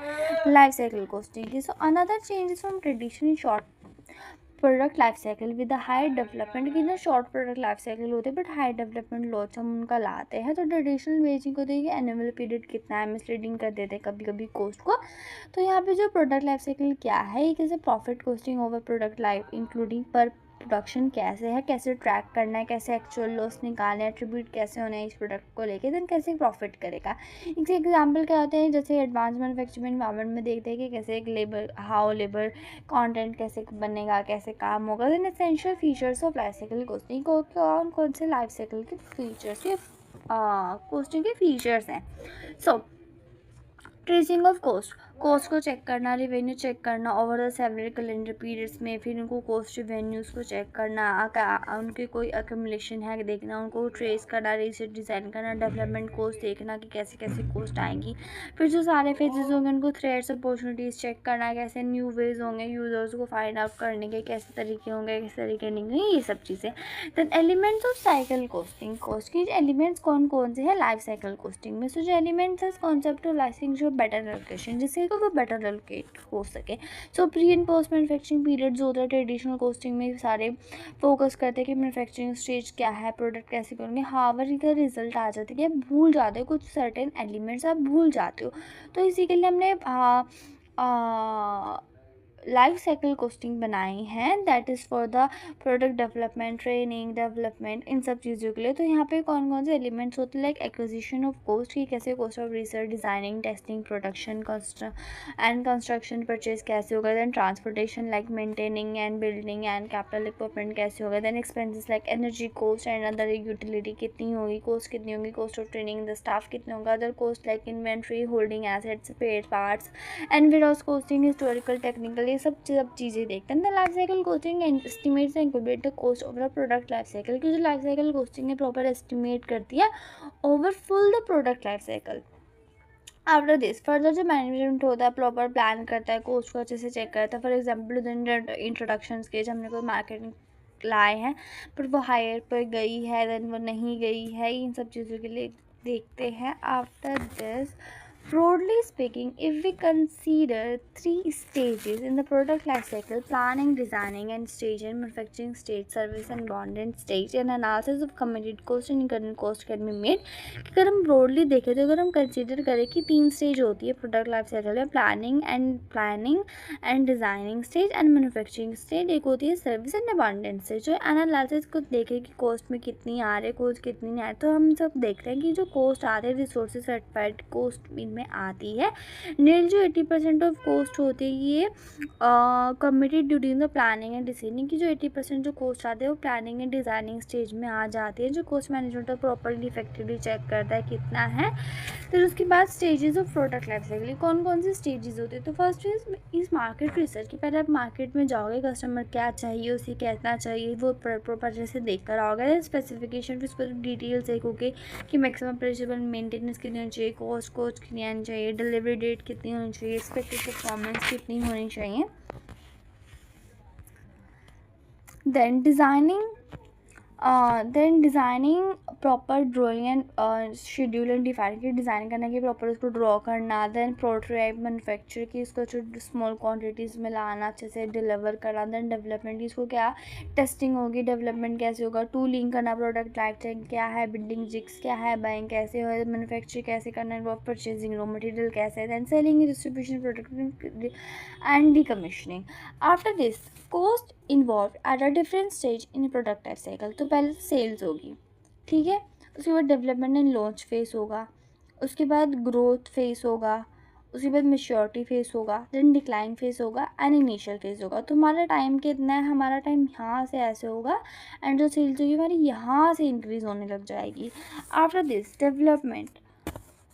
लाइफ साइकिल कॉस्टिंग की। So another changes from tradition in short product life cycle with the high development की ना शॉर्ट प्रोडक्ट लाइफ साइकिल होते हैं बट हाई डेवलपमेंट लॉट्स हम उनका लाते हैं। तो ट्रेडिशनल बेसिंग को देखिए एनुअल पीरियड कितना है, मिसलीडिंग कर देते हैं कभी कभी कॉस्ट को। तो यहाँ पे जो प्रोडक्ट लाइफ साइकिल क्या है, ये कैसे profit costing over product life including पर प्रोडक्शन कैसे है, कैसे ट्रैक करना है, कैसे एक्चुअल लॉस निकालना है, एट्रीब्यूट कैसे होना है इस प्रोडक्ट को लेके, देन कैसे प्रॉफिट करेगा। एक एग्जांपल क्या होते हैं जैसे एडवांस मैन्युफैक्चरिंग एनवायरनमेंट में देखते हैं कि कैसे एक लेबर कंटेंट कैसे बनेगा, कैसे काम होगा। Then essential features of life cycle costing को कौन कौन से लाइफ साइकिल के फीचर्स के कोस्टिंग के फीचर्स हैं। So tracing of cost, cost को चेक करना, रेवेन्यू चेक करना over the several calendar periods में, फिर उनको कॉस्ट रेवेन्यूज़ को चेक करना, उनके कोई अक्यूमुलेशन है देखना, उनको ट्रेस करना, रिसर्च डिज़ाइन करना, डेवलपमेंट कॉस्ट देखना कि कैसे कैसे कॉस्ट आएंगी। फिर जो सारे फेजेस होंगे उनको थ्रेड्स अपॉर्चुनिटीज़ चेक करना, कैसे न्यू वेज होंगे यूज़र्स को फाइंड आउट करने के, कैसे तरीके होंगे, कैसे तरीके नहीं होंगे, ये सब चीज़ें। Then elements of cycle costing, cost के एलिमेंट्स कौन कौन से हैं लाइफ साइकिल कॉस्टिंग में। सो जो एलिमेंट्स है कॉन्सेप्ट ऑफ लाइसिंग जो बेटर एलोकेशन, जिससे वो बेटर एलोकेट हो सके। सो pre and post manufacturing period जो होता है ट्रेडिशनल कॉस्टिंग में सारे फोकस करते हैं कि मैन्युफैक्चरिंग स्टेज क्या है, प्रोडक्ट कैसे करेंगे। हावर इधर रिजल्ट आ जाते हैं कि आप भूल जाते हो, कुछ सर्टेन एलिमेंट्स आप भूल जाते हो। तो इसी के लिए हमने लाइफ साइकिल कॉस्टिंग बनाई हैं, that is for the product development, training, development, इन सब चीज़ों के लिए। तो यहाँ पे कौन कौन से एलिमेंट्स होते हैं, लाइक एक्विजिशन ऑफ कॉस्ट की कैसे, cost of research, designing, testing, production and construction, purchase कैसे होगा। Then transportation like maintaining and building and capital equipment कैसे होगा। Then expenses like energy cost and other utility कितनी होगी, कॉस्ट कितनी होगी, cost of training the staff कितना होगा। Other cost like inventory, holding assets, spare parts and warehouse costing, historical, technical, ये सब चीज़ें देखते हैं। The life cycle costing estimates and calculate the cost over product life cycle की जो लाइफ साइकिल कॉस्टिंग है प्रॉपर एस्टिमेट करती है over full the product life cycle. After this further जो मैनेजमेंट होता है प्रॉपर प्लान करता है, कॉस्ट को अच्छे से चेक करता है। फॉर एग्जाम्पल इंट्रोडक्शन स्टेज हमने कोई मार्केटिंग लाए हैं पर वो हायर पर गई है, देन वो नहीं गई है, इन सब चीज़ों के लिए देखते हैं। After this broadly speaking, if we consider 3 stages in the product life cycle: planning, designing and stage, and manufacturing stage, service and bonded stage, and analysis of committed cost and incurred cost can be made। अगर हम broadly देखें तो अगर हम कंसिडर करें कि 3 स्टेज होती है प्रोडक्ट लाइफ साइकिल में, planning and designing stage and manufacturing stage, एक होती है सर्विस एंड अबांडेंट स्टेज। जो एनालिसिस को देखें कि कॉस्ट में कितनी आ रही है, कॉस्ट कितनी नहीं आ रही, तो हम सब देखते हैं कि जो कॉस्ट आ रही है रिसोर्सेज सर्टिफाइड कॉस्ट में आती है। नील जो 80% ऑफ कॉस्ट होती है ये committed during the planning and designing की जो 80% जो कॉस्ट आती है वो प्लानिंग एंड डिज़ाइनिंग स्टेज में आ जाती है। जो cost management properly effectively check करता है कितना है। फिर उसके बाद stages of product life cycle, कौन कौन सी स्टेजेस होती है। तो फर्स्ट इज मार्केट रिसर्च की पहले आप मार्केट में जाओगे, कस्टमर क्या चाहिए, उसे कितना चाहिए, वो प्रॉपर जैसे देख कर आओगे। स्पेसिफिकेशन फिर उस पर डिटेल्स देखोगे कि मैक्सिमम प्रेशेबल मेंटेनेंस कितनी होनी चाहिए, कॉस्ट कितनी आनी चाहिए, डिलीवरी डेट कितनी होनी चाहिए, एक्सपेक्टेड परफॉर्मेंस कितनी होनी चाहिए। Then designing proper drawing and schedule and define की डिज़ाइन करने की प्रॉपर उसको ड्रॉ करना। देन प्रोटोटाइप मैन्युफैक्चर की इसको स्मॉल क्वांटिटीज़ में लाना, अच्छे से डिलीवर करना। देन डेवलपमेंट की इसको क्या टेस्टिंग होगी, डेवलपमेंट कैसे होगा, टूलिंग करना, प्रोडक्ट लाइफ टाइम क्या है, बिल्डिंग जिक्स क्या है, बाइंग कैसे हो, मैन्युफैक्चर कैसे करना है, परचेजिंग रॉ मटेरियल कैसे है, then selling, distribution, product and decommissioning. After this cost involve at a different stage in product life cycle. तो पहले सेल्स होगी, ठीक है, उसके बाद डेवलपमेंट एंड लॉन्च फेस होगा, उसके बाद ग्रोथ फेस होगा, उसके बाद मेच्योरिटी फेस होगा, देन डिक्लाइन फेस होगा एंड इनिशियल फेस होगा। तो हमारा टाइम कितना है, हमारा टाइम यहाँ से ऐसे होगा एंड जो सेल्स होगी हमारी यहाँ से इंक्रीज़ होने लग जाएगी। After this development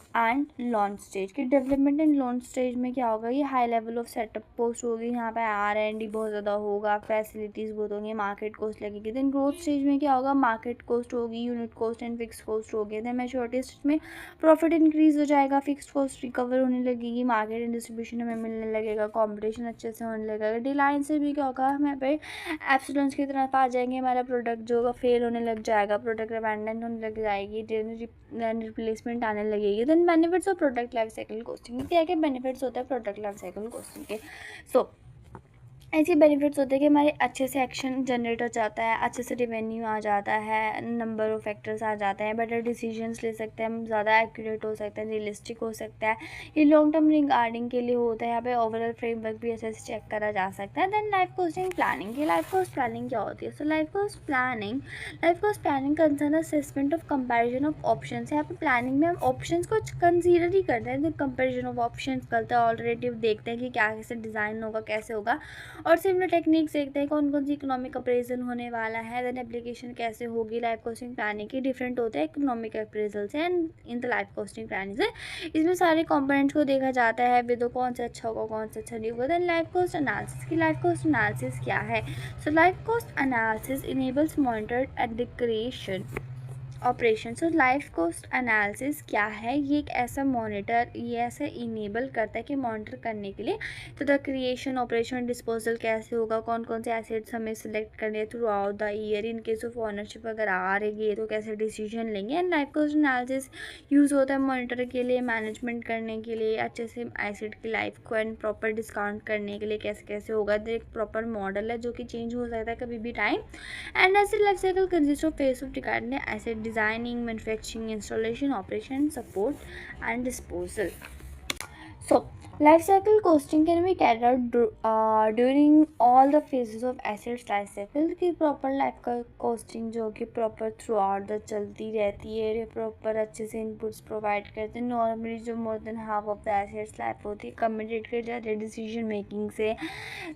and launch stage की डेवलपमेंट एंड लॉन्च स्टेज में क्या होगा, ये high level of setup cost होगी, यहाँ पे R&D बहुत ज़्यादा होगा, फैसिलिटीज़ बहुत होंगी, मार्केट कॉस्ट लगेगी। देन ग्रोथ स्टेज में क्या होगा, मार्केट कॉस्ट होगी, unit cost and fix cost होगी। देन मैच्योरिटी स्टेज में प्रॉफिट इंक्रीज़ हो जाएगा, फिक्स कॉस्ट रिकवर होने लगेगी, मार्केट एंड डिस्ट्रीब्यूशन हमें मिलने लगेगा, कॉम्पिटिशन अच्छे से होने लगेगा। डिलाइन से भी क्या होगा, हम यहाँ पे एब्सोल्यूंस की तरफ आ जाएंगे, हमारा प्रोडक्ट जो होगा फेल होने लग जाएगा, प्रोडक्ट अबैंडन होने लग जाएगी, देन रिप्लेसमेंट आने लगेगी। Then benefits of product life cycle costing, क्या क्या बेनिफिट्स होता है प्रोडक्ट लाइफ साइकिल कॉस्टिंग के। सो ऐसे बेनिफिट्स होते हैं कि हमारे अच्छे से एक्शन जनरेट हो जाता है, अच्छे से रेवेन्यू आ जाता है, नंबर ऑफ फैक्टर्स आ जाते हैं, बेटर डिसीजंस ले सकते हैं हम, ज़्यादा एक्यूरेट हो सकते हैं, रियलिस्टिक हो सकता है। ये लॉन्ग टर्म रिगार्डिंग के लिए होता है, यहाँ पे ओवरऑल फ्रेमवर्क भी अच्छे से चेक करा जा सकता है। देन लाइफ कॉस्टिंग प्लानिंग की, लाइफ कॉस्ट प्लानिंग क्या होती है। So life cost planning concern assessment of comparison of option. यहाँ पे प्लानिंग में हम ऑप्शन को कंसिडर ही करते हैं, कंपेरिजन ऑफ ऑप्शन करते हैं, ऑल्टरनेटिव देखते हैं कि क्या कैसे डिज़ाइन होगा, कैसे होगा, और सिमिलर टेक्निक्स देखते हैं कौन कौन सी इकोनॉमिक अप्रेजल होने वाला है, देन एप्लीकेशन कैसे होगी। लाइफ कॉस्टिंग प्लानिंग के डिफरेंट होते हैं इकोनॉमिक अप्रेजल से and in the life costing planning से। इसमें सारे कंपोनेंट्स को देखा जाता है, विदो कौन सा अच्छा होगा कौन सा अच्छा नहीं होगा। देन लाइफ कॉस्ट एनालिसिस की लाइफ कॉस्ट एनालिसिस क्या है। So life cost analysis enables monitored at the creation operation. So life cost analysis क्या है, ये एक ऐसा मॉनिटर, ये ऐसा इनेबल करता है कि मॉनिटर करने के लिए तो द क्रिएशन ऑपरेशन डिस्पोजल कैसे होगा, कौन कौन से एसेट्स हमें सिलेक्ट करने through out the year, in case of ownership अगर आ रही है तो कैसे डिसीजन लेंगे। And life cost analysis use होता है मॉनिटर के लिए, मैनेजमेंट करने के लिए, अच्छे से एसेट की लाइफ को एंड प्रॉपर डिस्काउंट करने के लिए कैसे कैसे होगा। तो एक प्रॉपर मॉडल है जो कि चेंज हो सकता है कभी भी time. And asset life cycle consist of phase of regarding asset designing, manufacturing, installation, operation, support, and disposal. So, life cycle costing can be carried out during all the phases of assets life cycle की proper life का costing जो कि proper throughout the चलती रहती है, proper अच्छे से inputs provide करते हैं। normally जो more than half of the assets life होती है committed कर जाते हैं decision making से।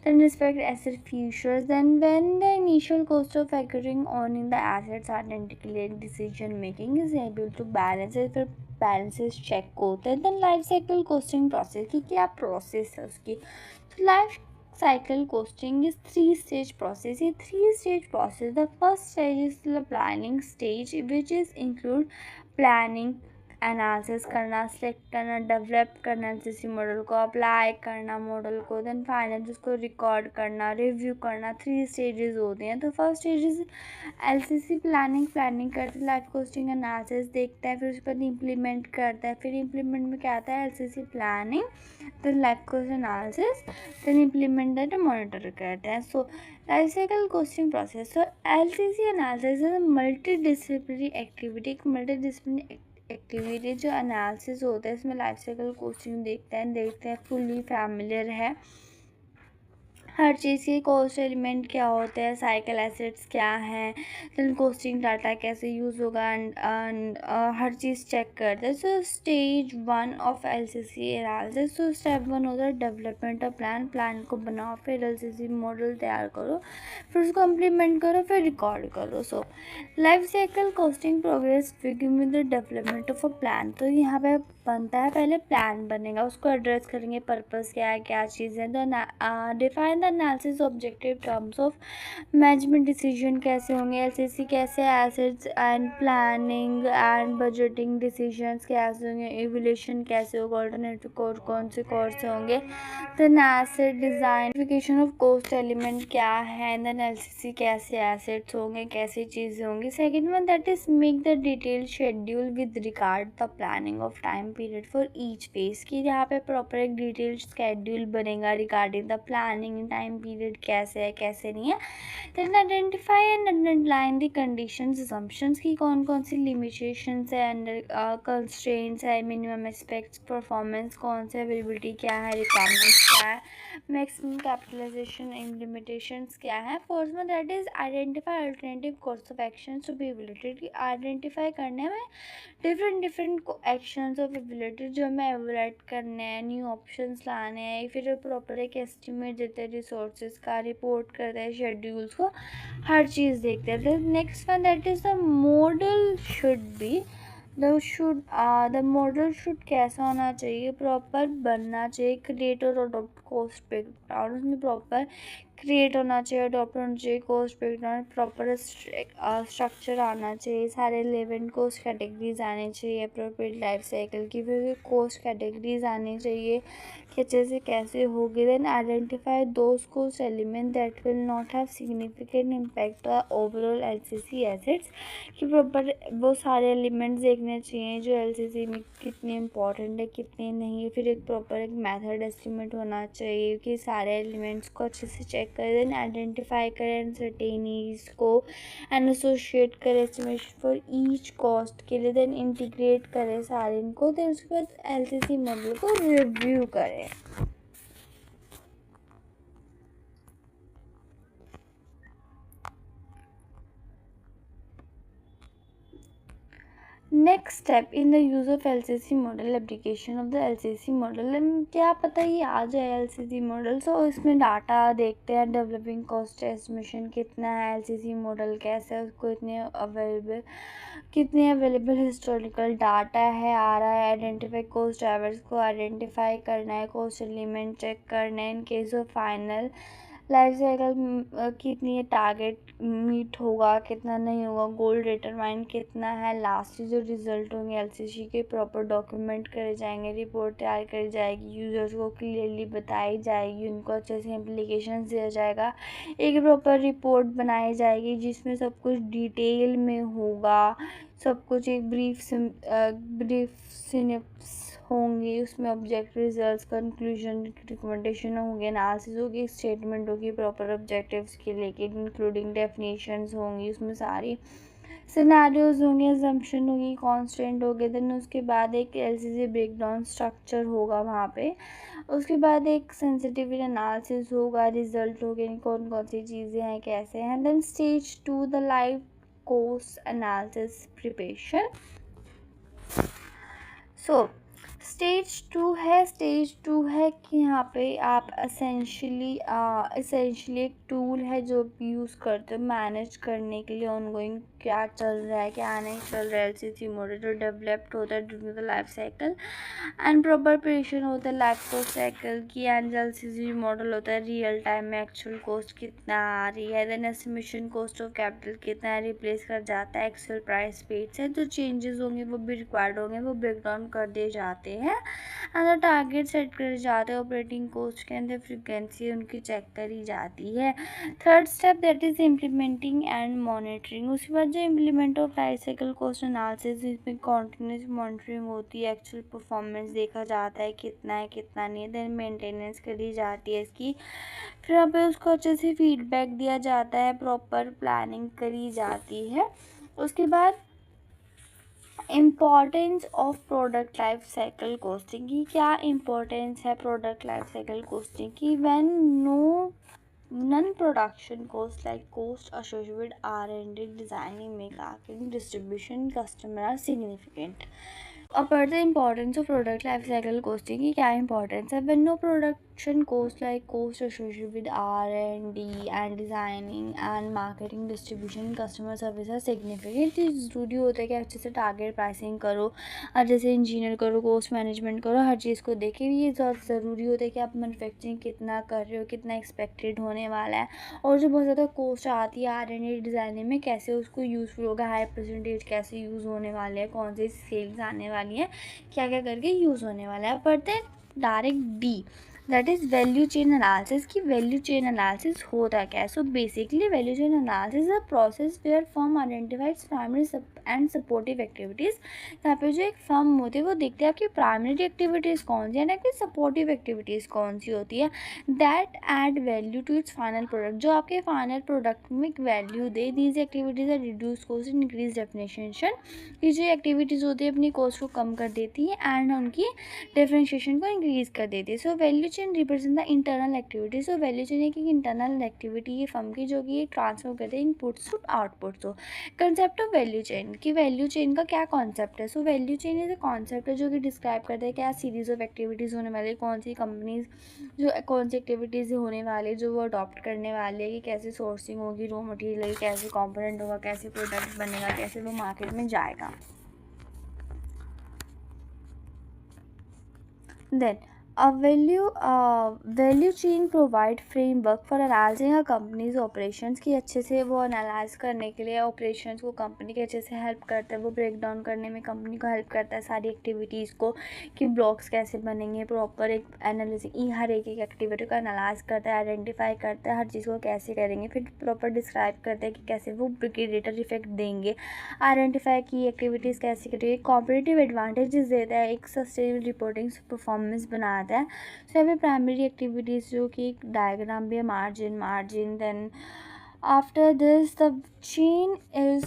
then respect asset futures, then when the initial cost of factoring owning the assets identically decision making is able to balance it, फिर balances check होते हैं। then life cycle costing process की क्या process है उसकी। तो life cycle costing is 3-stage process. ये 3-stage process, the first stage is the planning stage which is include planning, analysis करना, सेलेक्ट करना, डेवलप करना एलसीसी मॉडल को, अप्लाई करना मॉडल को, देन फाइनल उसको रिकॉर्ड करना, रिव्यू करना। 3 स्टेजेस होते हैं। तो first stage is LCC planning करते हैं, लाइफ कॉस्टिंग एनालिसिस देखता है, फिर उसके बाद इम्प्लीमेंट करता है। फिर इम्प्लीमेंट में क्या आता है, LCC planning, then life cost analysis, then implement that monitor करते हैं। So life cycle costing process. So LCC analysis is multidisciplinary activity, multi activity जो एनालिसिस होता है इसमें लाइफ साइकिल कोस्टिंग देखते हैं फुल्ली फैमिलियर है हर चीज़ के। कॉस्ट एलिमेंट क्या होते हैं, साइकिल एसेट्स क्या हैं, देन कोस्टिंग डाटा कैसे यूज़ होगा, एंड हर चीज़ चेक करते हैं। सो स्टेज 1 ऑफ एलसीसी एनालिसिस। तो स्टेप 1 होता है डेवलपमेंट ऑफ प्लान को बनाओ, फिर एलसीसी मॉडल तैयार करो, फिर उसको इम्प्लीमेंट करो, फिर रिकॉर्ड करो। सो life cycle costing progress begin with the development of a plan. तो यहाँ पे बनता है, पहले प्लान बनेगा, उसको एड्रेस करेंगे, पर्पस क्या है, क्या चीज़ है। Then define the analysis objective terms of management decision कैसे होंगे, एलसीसी कैसे, assets and planning and budgeting decisions कैसे होंगे, इवोल्यूशन कैसे होगा, ऑल्टरनेटिव कोड कौन से होंगे। देन एसेट डिजाइनिफिकेशन ऑफ कॉस्ट एलिमेंट क्या है, देन एलसीसी कैसे एसेट्स होंगे, कैसी चीज़ें होंगी। Second one that is make the detail schedule with regard the planning of time period for each phase की, यहाँ पे प्रॉपर एक डिटेल शेड्यूल बनेगा regarding the planning time period कैसे है कैसे नहीं है। Then identify and underline the conditions assumptions की, कौन कौन सी लिमिटेशंस है, अंडर कंस्ट्रेंट्स है, मिनिमम एस्पेक्ट्स, परफॉर्मेंस कौन से, अवेलेबिलिटी क्या है, रिक्वायरमेंट्स क्या है, मैक्सिमम कैपिटलाइजेशन एंड लिमिटेशंस क्या है। फोर्थ में that is identify alternative course of action to be evaluated की, आइडेंटिफाई करने में डिफरेंट एक्शंस ऑफ एबिलिटी जो हमें एवलुएट करने हैं, न्यू ऑप्शंस लाने हैं, फिर प्रॉपर एक एस्टिमेट देते हैं रिसोर्सेज का, रिपोर्ट करते हैं शेड्यूल्स को, हर चीज़ देखते हैं। Next one that is the model should be the model should कैसा होना चाहिए, प्रॉपर बनना चाहिए, क्रिएट और अडोप्ट कॉस्ट ब्रेकडाउन, उसमें प्रॉपर क्रिएट होना चाहिए, अडोप्ट होना चाहिए, कॉस्ट ब्रेकडाउन, प्रॉपर स्ट्रक्चर आना चाहिए, सारे रिलेवेंट कॉस्ट कैटेगरीज आनी चाहिए, अप्रोप्रिएट लाइफ साइकिल की, फिर कॉस्ट कैटेगरीज आनी चाहिए कि अच्छे से कैसे होगी। Then identify those cost element that will not have significant impact the overall LCC assets कि प्रॉपर वो सारे एलिमेंट्स देखने चाहिए जो एलसीसी में कितने इंपॉर्टेंट है कितने नहीं। फिर एक प्रॉपर एक मेथड एस्टिमेट होना चाहिए कि सारे एलिमेंट्स को अच्छे से चेक करें, देन आइडेंटिफाई करें अनसर्टेनिटीज को एंड एसोशिएट करें एस्टिमेशन फॉर ईच कॉस्ट के लिए, देन इंटीग्रेट करें सारे इनको, देन उसके बाद एलसीसी मॉडल को रिव्यू करें। Next step in the use of LCC model, application of the LCC model. क्या पता ही आ जाए एलसीसी मॉडल। सो इसमें डाटा देखते हैं, डेवलपिंग कॉस्ट एस्टिमेशन कितना है, एलसीसी मॉडल कैसा है, उसको कितने अवेलेबल हिस्टोरिकल डाटा है आ रहा है, आइडेंटिफाई कॉस्ट ड्राइवर्स को आइडेंटिफाई करना है, कॉस्ट एलिमेंट चेक करना है, in case of final life cycle कितनी टारगेट मीट होगा, कितना नहीं होगा, गोल डिटरमाइन कितना है, लास्ट जो रिजल्ट होंगे एलसीसी के प्रॉपर डॉक्यूमेंट करे जाएंगे, रिपोर्ट तैयार करी जाएगी, यूजर्स को क्लियरली बताई जाएगी, उनको अच्छे से इम्प्लीकेशन दिया जाएगा, एक प्रॉपर रिपोर्ट बनाई जाएगी जिसमें सब कुछ डिटेल में होगा, सब कुछ एक ब्रीफ सिनेप्स होंगी, उसमें ऑब्जेक्टिव रिजल्ट्स, कंक्लूजन, रिकमेंडेशन होंगे, एनालिसिस होगी, स्टेटमेंट होगी प्रॉपर ऑब्जेक्टिव्स के लेके, इंक्लूडिंग डेफिनेशंस होंगी, उसमें सारी सिनेरियोज होंगे, असम्पशन होगी, कांस्टेंट होंगे, देन उसके बाद एक एलसीसी ब्रेकडाउन स्ट्रक्चर होगा वहाँ पे, उसके बाद एक सेंसिटिविटी एनालिसिस होगा, रिजल्ट होंगे, कौन कौन सी चीज़ें हैं, कैसे हैं, then stage 2 the live cost analysis preparation. So stage two है कि यहाँ पे आप एसेंशियली एक टूल है जो यूज़ करते हो मैनेज करने के लिए ऑनगोइंग क्या चल रहा है, क्या नहीं चल रहा है, एलसीसी मॉडल जो डेवलप्ड होता है during the life cycle, and proper preparation होता है लाइफ कोस्ट साइकिल की, एंड एलसीसी मॉडल होता है रियल टाइम में एक्चुअल कॉस्ट कितना आ रही है, then estimation cost of capital कितना है, रिप्लेस कर जाता है एक्चुअल प्राइस पेड से, जो चेंजेस होंगे वो भी रिक्वायर्ड होंगे वो ब्रेक डाउन कर दिए जाते हैं, एंड टारगेट सेट करे जाते हैं, ऑपरेटिंग कॉस्ट के अंदर फ्रिक्वेंसी उनकी चेक करी जाती है। Third step that is implementing and monitoring. उसके बाद जो implement of life cycle cost analysis, इसमें कॉन्टिन्यूस मॉनिटरिंग होती है, एक्चुअल परफॉर्मेंस देखा जाता है कितना है कितना नहीं है, देन मेंटेनेंस करी जाती है इसकी, फिर यहाँ पे उसको अच्छे से फीडबैक दिया जाता है, प्रॉपर प्लानिंग करी जाती है। उसके बाद importance of product life cycle costing की क्या इम्पोर्टेंस है प्रोडक्ट लाइफ साइकिल कॉस्टिंग की, when non production cost like cost associated with R&D, designing, making, distribution, customer are significant. अब पढ़ते हैं importance of product life cycle costing की क्या इंपॉर्टेंस है। When no production cost like cost associated with R&D and designing and marketing, distribution, customer service है सिग्निफिकेंट, ज़रूरी होता है कि अच्छे से टारगेट प्राइसिंग करो, अच्छे से इंजीनियर करो, कॉस्ट मैनेजमेंट करो, हर चीज़ को देखे। ये ज़रूरी होता है कि आप मैन्युफैक्चरिंग कितना कर रहे हो, कितना एक्सपेक्टेड होने वाला है, और जो बहुत ज़्यादा कॉस्ट आती है R&D डिज़ाइनिंग में कैसे उसको यूज़फुल होगा, हाई परसेंटेज कैसे यूज़ होने वाले हैं, कौन सी सेल्स आने वाली है, क्या क्या करके यूज़ होने वाला है। पढ़ते हैं direct D, that is value chain analysis की वैल्यू चेन एनालिसिस होता क्या है। So basically value chain analysis a process where firm identifies primary and supportive activities. यहाँ पे जो एक फर्म होती है वो देखते हैं आपकी प्राइमरी एक्टिविटीज़ कौन सी है ना कि सपोर्टिव एक्टिविटीज़ कौन सी होती है, that add value to its final product, जो आपके फाइनल प्रोडक्ट में एक वैल्यू दे। These activities are reduce cost, increase differentiation, ये जो एक्टिविटीज़ होती है अपनी कॉस्ट को कम कर देती है एंड उनकी डिफरेंशिएशन को इंक्रीज कर देती है। So value chain represent the internal activity. So value chain एक इंटरनल एक्टिविटी है फर्म की जो कि ट्रांसफर करते हैं इनपुट्स टू आउटपुट्स। हो कंसेप्ट ऑफ वैल्यू चेन की वैल्यू चेन का क्या कॉन्सेप्ट है। So value chain is a concept है जो कि डिस्क्राइब करता है क्या सीरीज ऑफ एक्टिविटीज़ होने वाली, कौन सी कंपनीज जो कौन सी एक्टिविटीज़ होने वाली जो वो अडॉप्ट करने वाले, कि कैसे सोर्सिंग होगी रॉ मटेरियल, कैसे कंपोनेंट होगा, कैसे प्रोडक्ट बनेगा, कैसे वो मार्केट में जाएगा। Then a value chain provide framework for analyzing a company's operations, कि अच्छे से वो एनालाइज करने के लिए ऑपरेशंस को कंपनी के अच्छे से हेल्प करता है, वो ब्रेक डाउन करने में कंपनी को हेल्प करता है सारी एक्टिविटीज़ को, कि ब्लॉक्स कैसे बनेंगे, प्रॉपर एक एनालिसिस हर एक एक्टिविटी को एनालाइज करता है, आइडेंटिफाई करता है हर चीज़ को कैसे करेंगे, फिर प्रॉपर डिस्क्राइब करता है कि कैसे वो प्रिडिकेटर इफेक्ट देंगे, आइडेंटिफाई की एक्टिविटीज़ कैसे करेंगे, कॉम्पिटिटिव एडवांटेजेस देता है, एक सस्टेनेबल रिपोर्टिंग परफॉर्मेंस बनाता है। सो यहाँ पे प्राइमरी एक्टिविटीज़ जो कि एक डायग्राम भी है, margin, then after this the chain is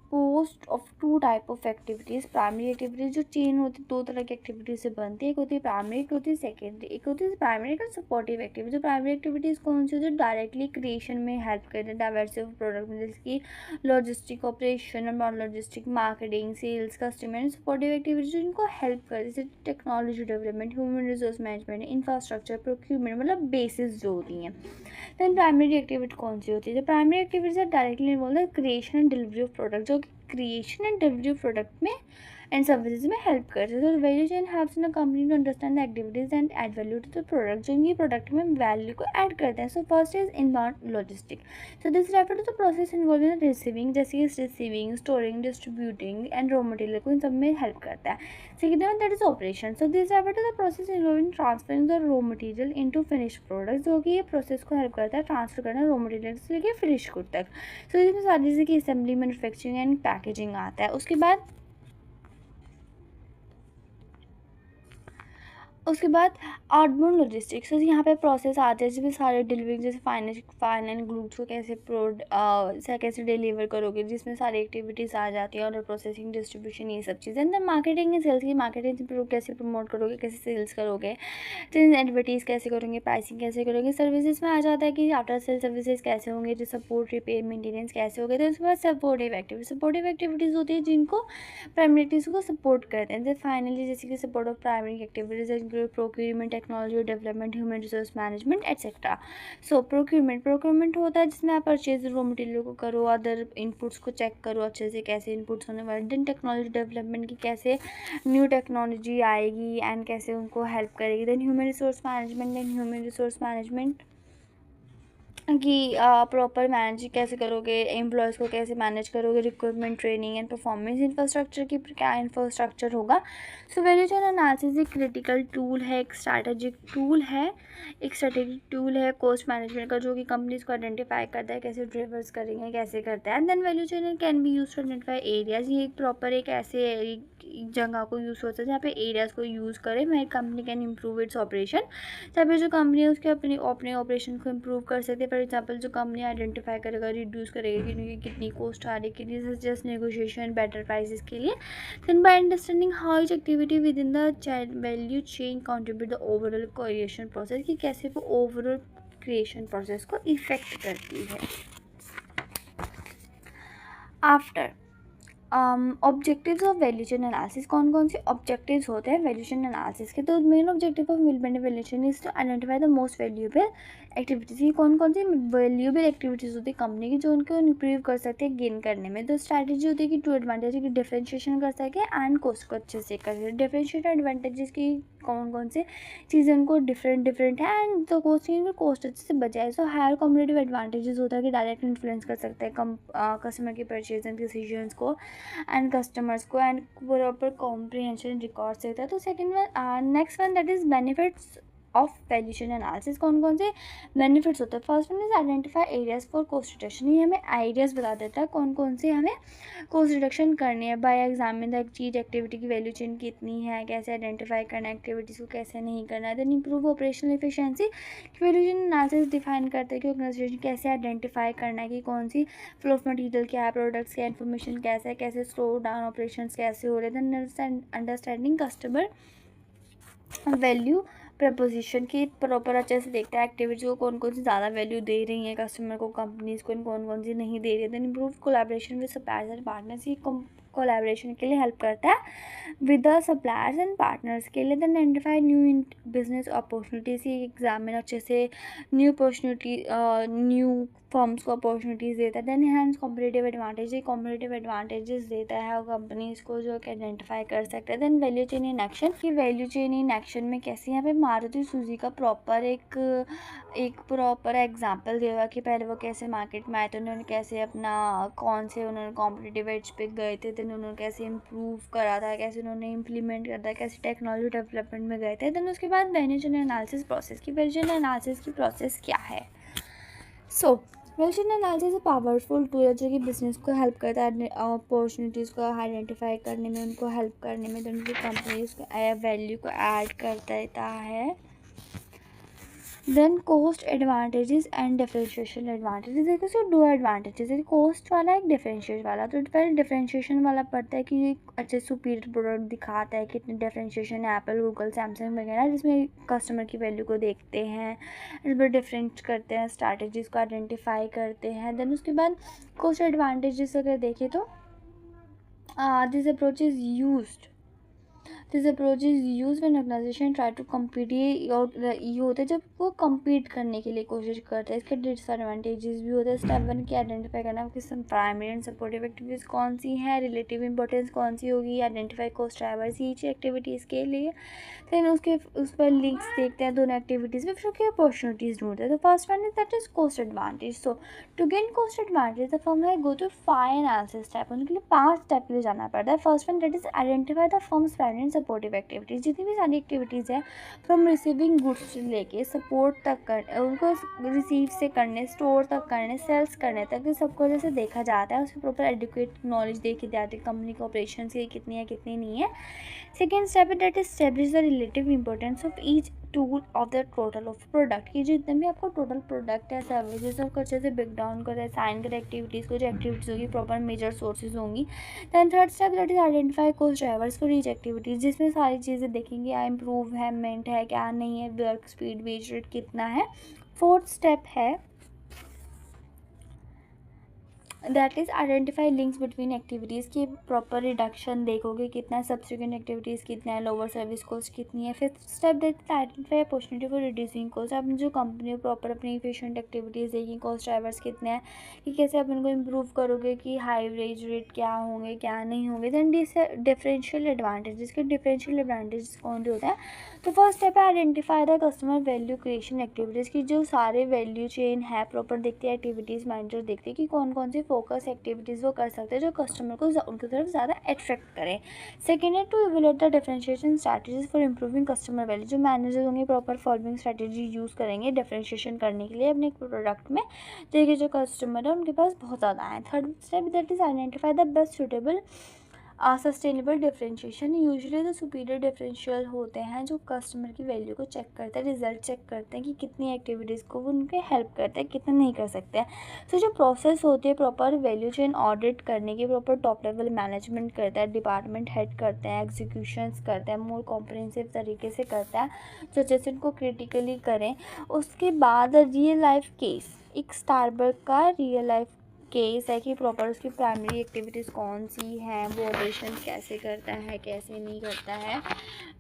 composed of two type of activities. Primary activities जो चेन होती है, दो तरह की एक्टिविटीज से बनती है, एक होती है प्राइमरी, एक होती है सेकेंडरी। एक होती है प्राइमरी का सपोर्टिव एक्टिविटी। जो प्राइमरी एक्टिविटीज़ कौन सी होती है, डायरेक्टली क्रिएशन में हेल्प करते हैं डाइवर्सिटी ऑफ प्रोडक्ट में, जैसे कि लॉजिस्टिक ऑपरेशन और non logistic, marketing, sales, customer and supportive activities जिनको हेल्प कर, जैसे technology development, human resource management, infrastructure, procurement, मतलब बेसिस जो होती हैं। देन प्राइमरी एक्टिविटी कौन सी होती है, जो प्राइमरी एक्टिविटीज है डायरेक्टली इन्वॉल्व है creation and delivery of product, जो creation and delivery of product में एंड सर्विसेज में हेल्प करते हैं। तो value chain helps in a company to understand the activities and add value to the product, जो इनकी प्रोडक्ट में वैल्यू को ऐड करते हैं। So first is inbound logistic. So this refer to the process involve in receiving, जैसे receiving, storing, distributing and raw material को इन सब में हेल्प करता है। Second one that is operation. So this refer to the process involve in transferring the raw material into finish product, जो कि ये प्रोसेस को हेल्प करता है ट्रांसफर करना रॉ मटेरियल से लेकर फिनिश गुड तक। सो इसमें सारी जैसे कि असेंबली, मैन्युफैक्चरिंग एंड पैकेजिंग आता है। उसके बाद आउटबाउंड लॉजिस्टिक्स। तो यहाँ पे प्रोसेस आते हैं जिसमें सारे डिलीवरी, जैसे फाइनल गुड्स को कैसे डिलीवर करोगे, जिसमें सारी एक्टिविटीज़ आ जाती है, और प्रोसेसिंग, डिस्ट्रीब्यूशन, ये सब चीज़ें। देन मार्केटिंग एंड सेल्स की, मार्केटिंग कैसे प्रमोट करोगे, कैसे सेल्स करोगे, देन एडवर्टीज कैसे करोगे, प्राइसिंग कैसे करोगे। सर्विसेज में आ जाता है कि आफ्टर सेल सर्विसेज कैसे होंगे, जो सपोर्ट, रिपेयर, मेंटेनेंस कैसे होगा। तो उसके बाद सपोर्टिव एक्टिविटीज़ होती है जिनको प्राइमरी एक्टिविटीज़ को सपोर्ट करते हैं। देन फाइनली जैसे कि support of primary activities procurement, technology development, human resource management etcetera. So procurement होता है जिसमें आप परचेज रॉ मटेरियल को करो, अदर इनपुट्स को चेक करो अच्छे से कैसे इनपुट्स होने वाले। देन टेक्नोलॉजी डेवलपमेंट की कैसे न्यू टेक्नोलॉजी आएगी एंड कैसे उनको हेल्प करेगी। देन ह्यूमन रिसोर्स मैनेजमेंट कि प्रॉपर मैनेज कैसे करोगे, एम्प्लॉयज़ को कैसे मैनेज करोगे, recruitment, training and performance, infrastructure की क्या इंफ्रास्ट्रक्चर होगा। सो वैल्यू चेन एनालिसिस एक क्रिटिकल टूल है, एक स्ट्रैटेजिक टूल है कोस्ट मैनेजमेंट का, जो कि कंपनीज को आइडेंटिफाई करता है कैसे ड्राइवर्स करेंगे, कैसे करता है। Then value chain can be use to identify areas. ये एक प्रॉपर एक ऐसे एक जगह को यूज़ होता है जहाँ पे एरियाज को यूज़ करें, मेरी company can improve its operation. जहाँ पे जो कंपनी है उसके अपने ऑपरेशन को इम्प्रूव कर सकते हैं। फॉर एग्जाम्पल जो कंपनी आइडेंटिफाई करेगा, रिड्यूस करेगा कि कितनी कॉस्ट आ रही है, कितनी जस्ट नेगोशिएशन बेटर प्राइसेस के लिए। Then by understanding how each activity within the value chain contribute the overall creation process, कि कैसे वो ओवरऑल क्रिएशन प्रोसेस को इफेक्ट करती है। After objectives of value chain analysis. कौन कौन से ऑब्जेक्टिव्स होते हैं वैल्यू चेन एनालिसिस के? तो main objective of value chain is to identify the most valuable activities. ये कौन कौन सी वैल्यूएबल एक्टिविटीज़ होती है कंपनी की, जो उनको इम्प्रूव कर सकते हैं गेन करने में। तो स्ट्रैटेजी होती है कि टू एडवांटेज की डिफरेंशिएशन कर सके एंड कॉस्ट को अच्छे से कर सके। डिफरेंशिएट एडवांटेजेस की कौन कौन से चीज़ें उनको डिफरेंट है एंड तो कॉस्ट अच्छे से बचाए। सो हायर कॉम्पिटिटिव एडवांटेजेस होता है कि डायरेक्ट इन्फ्लुएंस कर सकते हैं कस्टमर की परचेजिंग डिसीजंस को एंड कस्टमर्स को, एंड प्रॉपर कॉम्प्रिहेंशन रिकॉर्ड से होता है। तो second one, next one that is benefits of value chain analysis. कौन कौन से बेनिफिट्स होते हैं? First one is identify areas for cost reduction. ये हमें आइडियाज बता देता है कौन कौन से हमें कॉस्ट रिडक्शन करनी है। बाय एग्जामिन द चीज एक्टिविटी की वैल्यू चेन कितनी है, कैसे आइडेंटिफाई करना है एक्टिविटीज़ को, कैसे नहीं करना है। Then improve operational efficiency. Value chain analysis define करते हैं कि ऑर्गेनाइजेशन कैसे आइडेंटिफाई करना है कि कौन सी फ्लो ऑफ मटीरियल क्या है, प्रोडक्ट्स क्या, इन्फॉर्मेशन कैसा है, कैसे स्लो डाउन ऑपरेशंस कैसे हो रहे हैं। Then understanding customer value proposition की प्रॉपर अच्छे से देखता है एक्टिविटी को कौन कौन सी ज़्यादा वैल्यू दे रही है कस्टमर को, कंपनीज को कौन कौन सी नहीं दे रही है। Then improve collaboration with suppliers and partners. ये कोलैबोरेशन के लिए हेल्प करता है with the suppliers and partners के लिए। Then identify new business opportunities. ये एग्जामिन अच्छे से न्यू फर्म्स को अपॉर्चुनिटीज़ देता है। Then hands competitive advantage. ये कॉम्पिटिटिव एडवांटेजेस देता है कंपनीज को जो कि आइडेंटिफाई कर सकते हैं। Then value chain in action. कि वैल्यू चेन इन एक्शन में कैसे, यहाँ पे मारुति सुजुकी का प्रॉपर एक प्रॉपर एग्जाम्पल देगा कि पहले वो कैसे मार्केट में आए थे, उन्होंने कैसे अपना कौन से उन्होंने कॉम्पिटिटिव एज पे गए थे, देन उन्होंने कैसे इम्प्रूव करा था, कैसे उन्होंने इम्प्लीमेंट करा था, कैसे टेक्नोलॉजी डेवलपमेंट में गए थे। देन उसके बाद वैल्यू चेन एनालिसिस प्रोसेस की। वैल्यू चेन एनालिसिस की प्रोसेस क्या है? सो वैल्यू चेन एनालिसिस एक पावरफुल टूल है जो कि बिजनेस को हेल्प करता है अपॉर्चुनिटीज़ को आइडेंटिफाई करने में, उनको हेल्प करने में, तो उनकी कंपनीज को वैल्यू को ऐड कर देता है। Then cost advantages and differentiation advantages. देखो सो दो एडवांटेजेस है, कोस्ट वाला एक डिफरेंशिएशन वाला। तो पहले डिफरेंशिएशन वाला पड़ता है कि ये अच्छे सुपीरियर प्रोडक्ट दिखाता है, कितने डिफरेंशिएशन है एप्पल गूगल सैमसंग वगैरह, जिसमें कस्टमर की वैल्यू को देखते हैं, इस पर डिफरेंट करते हैं, स्ट्रैटेजीज को आइडेंटिफाई करते हैं। देन उसके बाद कोस्ट एडवांटेजेस अगर देखें तो this approach is used this approach is use when organization try to compete. ये होता है जब वो कम्पीट करने के लिए कोशिश करते हैं। इसके डिसएडवांटेजेस भी होते हैं। स्टेप 1 की आइडेंटिफाई करना कि प्राइमरी एंड सपोर्टिव एक्टिविटीज़ कौन सी हैं, रिलेटिव इंपॉर्टेंस कौन सी होगी, identify cost drivers each activities के लिए। फिर उस पर लिंक्स देखते हैं दोनों एक्टिविटीज़ में, फिर उसकी अपॉर्चुनिटीज़ ढूंढते हैं। तो first one is that is cost advantage. So to gain cost advantage the firm है गो टू 5 एनालिसिस स्टेप। उनके लिए 5 स्टेप के लिए जाना पड़ता है। First one that is identify the firms primary and supportive activities. जितनी भी सारी एक्टिविटीज़ है फ्रॉम रिसीविंग गुड्स से लेके सपोर्ट तक कर, उनको रिसीव से करने, स्टोर तक करने, सेल्स करने तक, सबको जैसे देखा जाता है, उसकी प्रॉपर एडुकेट नॉलेज देखी जाती है कंपनी के ऑपरेशन की कितनी है कितनी नहीं है। सेकेंड स्टेप है that establish the relative importance of each tool of the total of product. की जितने भी आपको टोटल प्रोडक्ट है सर्विसेज उसको अच्छे से ब्रेक डाउन करें, साइन करें एक्टिविटीज़ को, जो एक्टिविटीज़ होगी प्रॉपर मेजर सोर्सेज होंगी। Then third step that is identify cost drivers for each activities, जिसमें सारी चीज़ें देखेंगे क्या इम्प्रूवमेंट है क्या नहीं है, वर्क स्पीड वेज रेट कितना है। फोर्थ स्टेप है that is identify links between activities की प्रॉपर रिडक्शन देखोगे कितना है, सब्सिक्वेंट एक्टिविटीज़ कितना है, लोअर सर्विस कॉस्ट कितनी है। Fifth step that is identify opportunity for reducing cost. अब जो कंपनी प्रॉपर अपनी एफिशिएंट एक्टिविटीज़ देगी, कॉस्ट ड्राइवर्स कितने हैं, कि कैसे आप इनको इम्प्रूव करोगे, कि हाई वेज रेट क्या होंगे क्या नहीं होंगे। दैन डिफरेंशियल एडवांटेजेस के डिफरेंशियल एडवांटेजेस कौन से होते हैं। तो फर्स्ट स्टेप है identify the customer value creation activities की जो सारे वैल्यू चेन है प्रॉपर देखते हैं, एक्टिविटीज़ मैनेजर देखते हैं कि कौन कौन सी फोकस एक्टिविटीज़ वो कर सकते हैं जो कस्टमर को उनकी तरफ ज़्यादा अट्रैक्ट करें। सेकेंड है to evaluate the differentiation strategies for improving customer value. जो मैनेजर होंगे प्रॉपर फॉलोइंग स्ट्रैटेजी यूज़ करेंगे डिफरेंशिएशन करने के लिए अपने प्रोडक्ट में, देखिए जो कस्टमर है उनके पास बहुत ज़्यादा है। Third step that is identify the best suitable sustainable differentiation. Usually तो सुपीरियर डिफरेंशियल होते हैं जो कस्टमर की वैल्यू को चेक करते हैं, रिजल्ट चेक करते हैं कि कितनी एक्टिविटीज़ को वो उनके हेल्प करते हैं, कितना नहीं कर सकते हैं। तो जो प्रोसेस होती है प्रॉपर वैल्यू चेन ऑडिट करने की, प्रॉपर टॉप लेवल मैनेजमेंट करता है, डिपार्टमेंट हेड करते हैं, एग्जीक्यूशंस करते हैं, मोर कॉम्प्रिहेंसिव तरीके से करता है, जो जैसे उनको क्रिटिकली करें। उसके बाद रियल लाइफ केस, एक स्टारबक का रियल लाइफ केस है कि प्रॉपर उसकी प्राइमरी एक्टिविटीज़ कौन सी हैं, वो ऑपरेशन कैसे करता है कैसे नहीं करता है।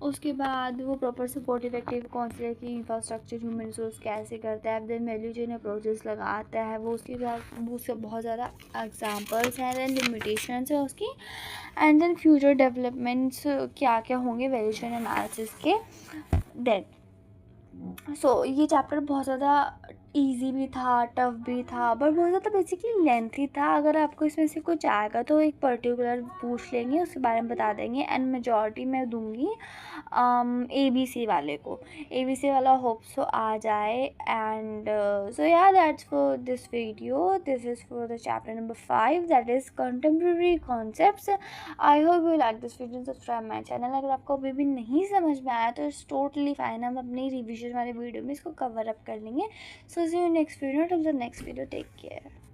उसके बाद वो प्रॉपर सपोर्टिव एक्टिव कौन सी है कि इंफ्रास्ट्रक्चर ह्यूमन रिसोर्स कैसे करता है। देन वैल्यू चेन अप्रोचेस लगाता है वो, उसके बाद वो सब बहुत ज़्यादा एग्जांपल्स हैं, देन लिमिटेशंस है उसकी, एंड देन फ्यूचर डेवलपमेंट्स क्या क्या होंगे वैल्यू चेन एनालिसिस के। देन ये चैप्टर बहुत ज़्यादा इजी भी था, टफ भी था, बट बहुत ज़्यादा बेसिकली लेंथी था। अगर आपको इसमें से कुछ आएगा तो एक पर्टिकुलर पूछ लेंगे, उसके बारे में बता देंगे, एंड मेजॉरिटी मैं दूंगी ABC वाले को। ABC वाला होप सो आ जाए। एंड सो या that's for this video, this is for the chapter number 5 that is contemporary concepts. I hope you like this video, subscribe my channel. अगर आपको अभी भी नहीं समझ में आया तो इट्स टोटली फाइन, हम अपनी रिविजन वाले वीडियो में इसको कवर अप कर लेंगे। So see you next video. Till the next video, take care.